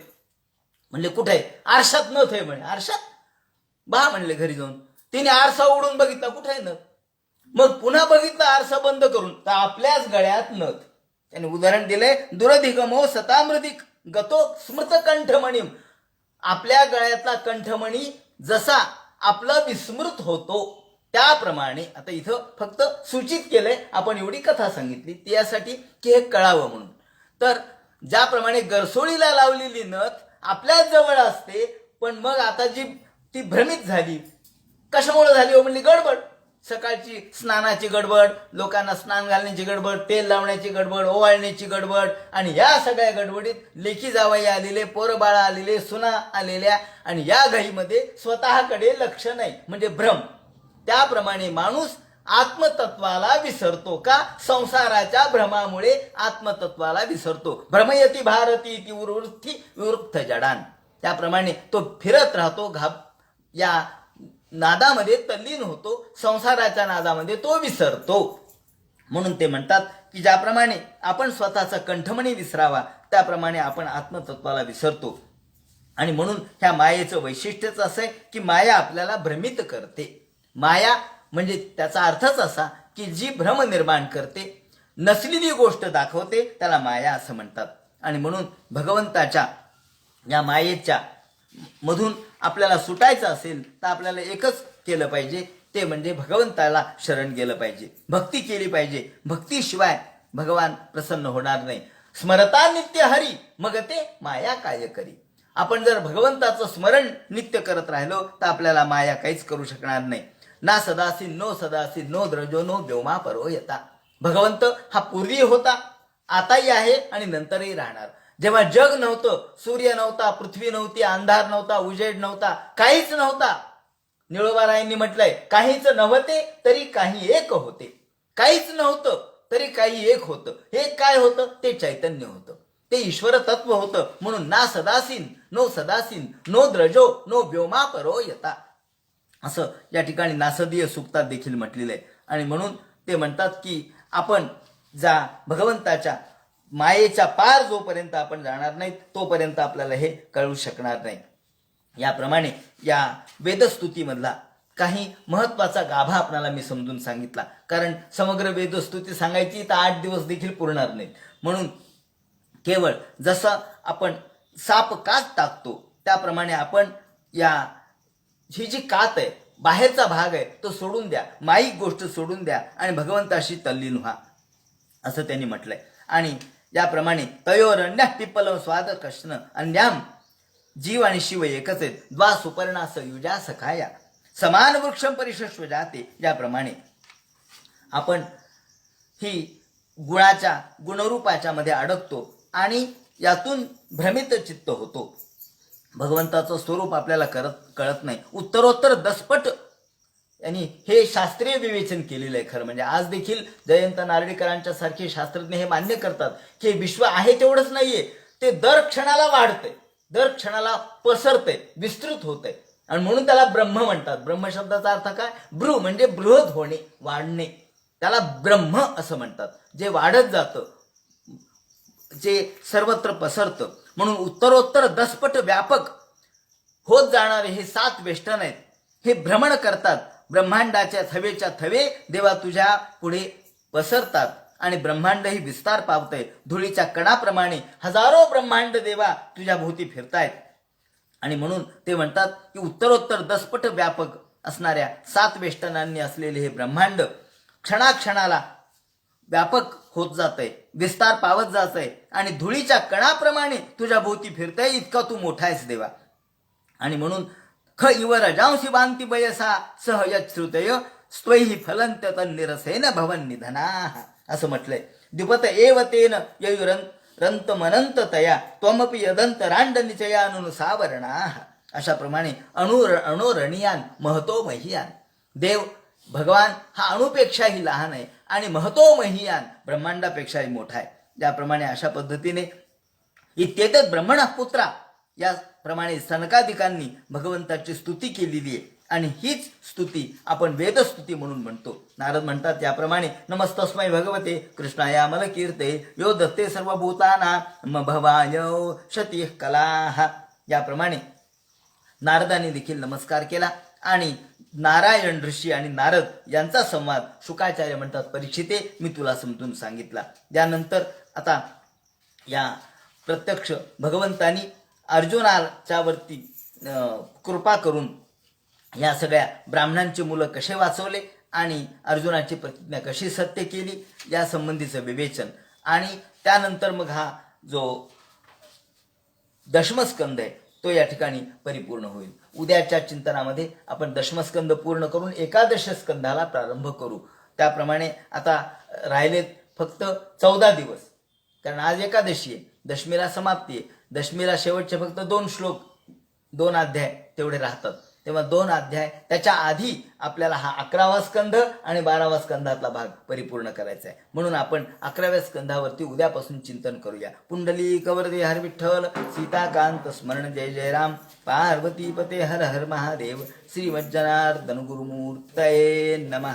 म्हणले कुठे आहे? आरशात नथ आहे म्हणे. आरशात? बा म्हणले घरी जाऊन. तिने आरसा उडून बघितला, कुठे आहे नथ. मग पुन्हा बघितलं आरसा बंद करून, तर आपल्याच गळ्यात नथ. त्याने उदाहरण दिले, दुरधिगमो सतामृदिक गतो स्मृत कंठमणीम. आपल्या गळ्यातला कंठमणी जसा आपला विस्मृत होतो त्याप्रमाणे, आता इथं फक्त सूचित केलंय, आपण एवढी कथा सांगितली ती यासाठी की हे कळावं म्हणून. तर ज्याप्रमाणे गरसोळीला लावलेली नथ आपल्याच जवळ असते, पण मग आता जी ती भ्रमित झाली, कशामुळे झाली हो? म्हणली गडबड, सकाळची स्नानाची गडबड, लोकांना स्नान घालण्याची गडबड, तेल लावण्याची गडबड, ओवाळण्याची गडबड. आणि या सगळ्या गडबडीत लेकी जावई आलेले, पोरं बाळा आलेले, सुना आलेल्या, आणि या घाईमध्ये स्वतःकडे लक्ष नाही, म्हणजे भ्रम. त्याप्रमाणे माणूस आत्मतत्वाला विसरतो. का? संसाराच्या भ्रमामुळे आत्मतत्वाला विसरतो. भ्रमयती भारती ती वृत्ती विवृत्त जडान. त्याप्रमाणे तो फिरत राहतो, या नादामध्ये तल्लीन होतो, संसाराच्या नादामध्ये तो विसरतो. म्हणून ते म्हणतात की ज्याप्रमाणे आपण स्वतःचा कंठमणी विसरावा, त्याप्रमाणे आपण आत्मतत्वाला विसरतो. आणि म्हणून ह्या मायेचं वैशिष्ट्यच असं आहे की माया आपल्याला भ्रमित करते. माया म्हणजे त्याचा अर्थच असा की जी भ्रम निर्माण करते, नसलेली गोष्ट दाखवते, त्याला माया असं म्हणतात. आणि म्हणून भगवंताच्या या मायेच्या मधून आपल्याला सुटायचं असेल तर आपल्याला एकच केलं पाहिजे, ते म्हणजे भगवंताला शरण गेलं पाहिजे, भक्ती केली पाहिजे. भक्तीशिवाय भगवान प्रसन्न होणार नाही. स्मरता नित्य हरी मग ते माया काय करी. आपण जर भगवंताचं स्मरण नित्य करत राहिलो तर आपल्याला माया काहीच करू शकणार नाही. ना सदासीन नो सदासीन नो द्रजो नो व्योमा परो यता. भगवंत हा पूर्वी होता, आताही आहे आणि नंतरही राहणार. जेव्हा जग नव्हतं, सूर्य नव्हता, पृथ्वी नव्हती, अंधार नव्हता, उजेड नव्हता, काहीच नव्हता. निळोबारायांनी म्हटलंय, काहीच नव्हते तरी काही एक होते. काहीच नव्हतं तरी काही एक होतं. हे काय होतं? ते चैतन्य होतं, ते ईश्वर तत्व होतं. म्हणून ना सदासीन नो द्रजो नो व्योमा परो यता, असं या ठिकाणी नासदीय सूक्तात देखील म्हटलेलं आहे. आणि म्हणून ते म्हणतात की आपण भगवंताच्या मायेच्या पार जोपर्यंत आपण जाणार नाही तोपर्यंत आपल्याला हे कळू शकणार नाही. याप्रमाणे या वेदस्तुतीमधला काही महत्वाचा गाभा आपल्याला मी समजून सांगितला, कारण समग्र वेदस्तुती सांगायची तर 8 दिवस देखील पुरणार नाहीत. म्हणून केवळ जसं आपण साप कात टाकतो त्याप्रमाणे आपण ही जी कात आहे, बाहेरचा भाग आहे, तो सोडून द्या, माईक गोष्ट सोडून द्या आणि भगवंताशी तल्लीन व्हा, असं त्यांनी म्हटलंय. आणि याप्रमाणे तयोरण्य पिप्पल स्वाद कृष्ण अन्याम, जीव आणि शिव एकच आहेत. द्वा सुपर्णा युजा सखाया समान वृक्षम परिशस्व जाते. ज्याप्रमाणे आपण ही गुणरूपाच्या मध्ये अडकतो आणि यातून भ्रमित चित्त होतो. भगवंताचं स्वरूप आपल्याला कळत नाही. उत्तरोत्तर दसपट यांनी हे शास्त्रीय विवेचन केलेलं आहे. खरं म्हणजे आज देखील जयंत नार्वेकरांच्या सारखे शास्त्रज्ञ हे मान्य करतात की विश्व आहे तेवढंच नाहीये, ते दर क्षणाला वाढतंय, दर क्षणाला पसरतंय, विस्तृत होतंय. आणि म्हणून त्याला ब्रह्म म्हणतात. ब्रह्म शब्दाचा अर्थ काय? ब्रू म्हणजे बृहद होणे, वाढणे, त्याला ब्रह्म असं म्हणतात. जे वाढत जातं, जे सर्वत्र पसरतं. म्हणून उत्तरोत्तर दसपट व्यापक होत जाणारे हे 7 वेष्टन आहेत. हे भ्रमण करतात, ब्रह्मांडाच्या थवेच्या थवे देवा तुझ्या पुढे पसरतात आणि ब्रह्मांड ही विस्तार पावतंय. धुळीच्या कणाप्रमाणे हजारो ब्रह्मांड देवा तुझ्या भोवती फिरतायत. आणि म्हणून ते म्हणतात की उत्तरोत्तर दसपट व्यापक असणाऱ्या 7 वेष्टनांनी असलेले हे ब्रह्मांड क्षणाक्षणाला व्यापक होत जातंय, विस्तार पावत जातंय आणि धुळीच्या कणाप्रमाणे तुझ्या भोवती फिरतंय. इतका तू मोठा आहेस देवा. आणि म्हणून ख इव रजांसी बांती बयसा सह यच्छ्रुतय स्वैहि फलंत तन्निरसेन भवन निधना, असं म्हटलंय. द्युपत एव तेन ययुरंत मनंत तया त्वमपि यदंत रांड निचयानुसावरणा. अशा प्रमाणे अणुरणियान महतो महियान. देव भगवान हा अणुपेक्षाही लहान आहे आणि महतो महियान ब्रह्मांडापेक्षाही मोठा आहे. ज्याप्रमाणे अशा पद्धतीने इत्येतत् ब्रह्मणः पुत्रा, याप्रमाणे सनकादिकांनी भगवंताची स्तुती केलेली आहे. आणि हीच स्तुती आपण वेदस्तुती म्हणून म्हणतो. नारद म्हणतात याप्रमाणे नमस्तस्मै भगवते कृष्णाया मलकीर्ते यो दत्ते सर्वभूतानां भवाय शतीः कलाः. याप्रमाणे नारदाने देखील नमस्कार केला आणि नारायण ऋषी आणि नारद यांचा संवाद शुकाचार्य म्हणतात परीक्षिते मी तुला समजून सांगितला. त्यानंतर आता या प्रत्यक्ष भगवंतानी अर्जुनाच्या वरती कृपा करून या सगळ्या ब्राह्मणांची मुलं कसे वाचवले आणि अर्जुनाची प्रतिज्ञा कशी सत्य केली या संबंधीचं विवेचन. आणि त्यानंतर मग हा जो दशमस्कंद आहे तो या ठिकाणी परिपूर्ण होईल. उद्याच्या चिंतनामध्ये आपण दशमस्कंद पूर्ण करून एकादश स्कंदाला प्रारंभ करू. त्याप्रमाणे आता राहिलेत फक्त 14 दिवस, कारण आज एकादशी आहे, दशमीला समाप्ती आहे. दशमीला शेवटचे फक्त 2 श्लोक 2 अध्याय तेवढे राहतात. तेव्हा 2 अध्याय त्याच्या आधी आपल्याला हा 11वा स्कंध आणि 12वा स्कंधातला भाग परिपूर्ण करायचा आहे. म्हणून आपण 11व्या स्कंधावरती उद्यापासून चिंतन करूया. पुंडली कवरदे हर विठ्ठल सीताकांत स्मरण जय जय राम पार्वती पते हर हर महादेव श्रीमज्जनार्दन गुरुमूर्तये नमः.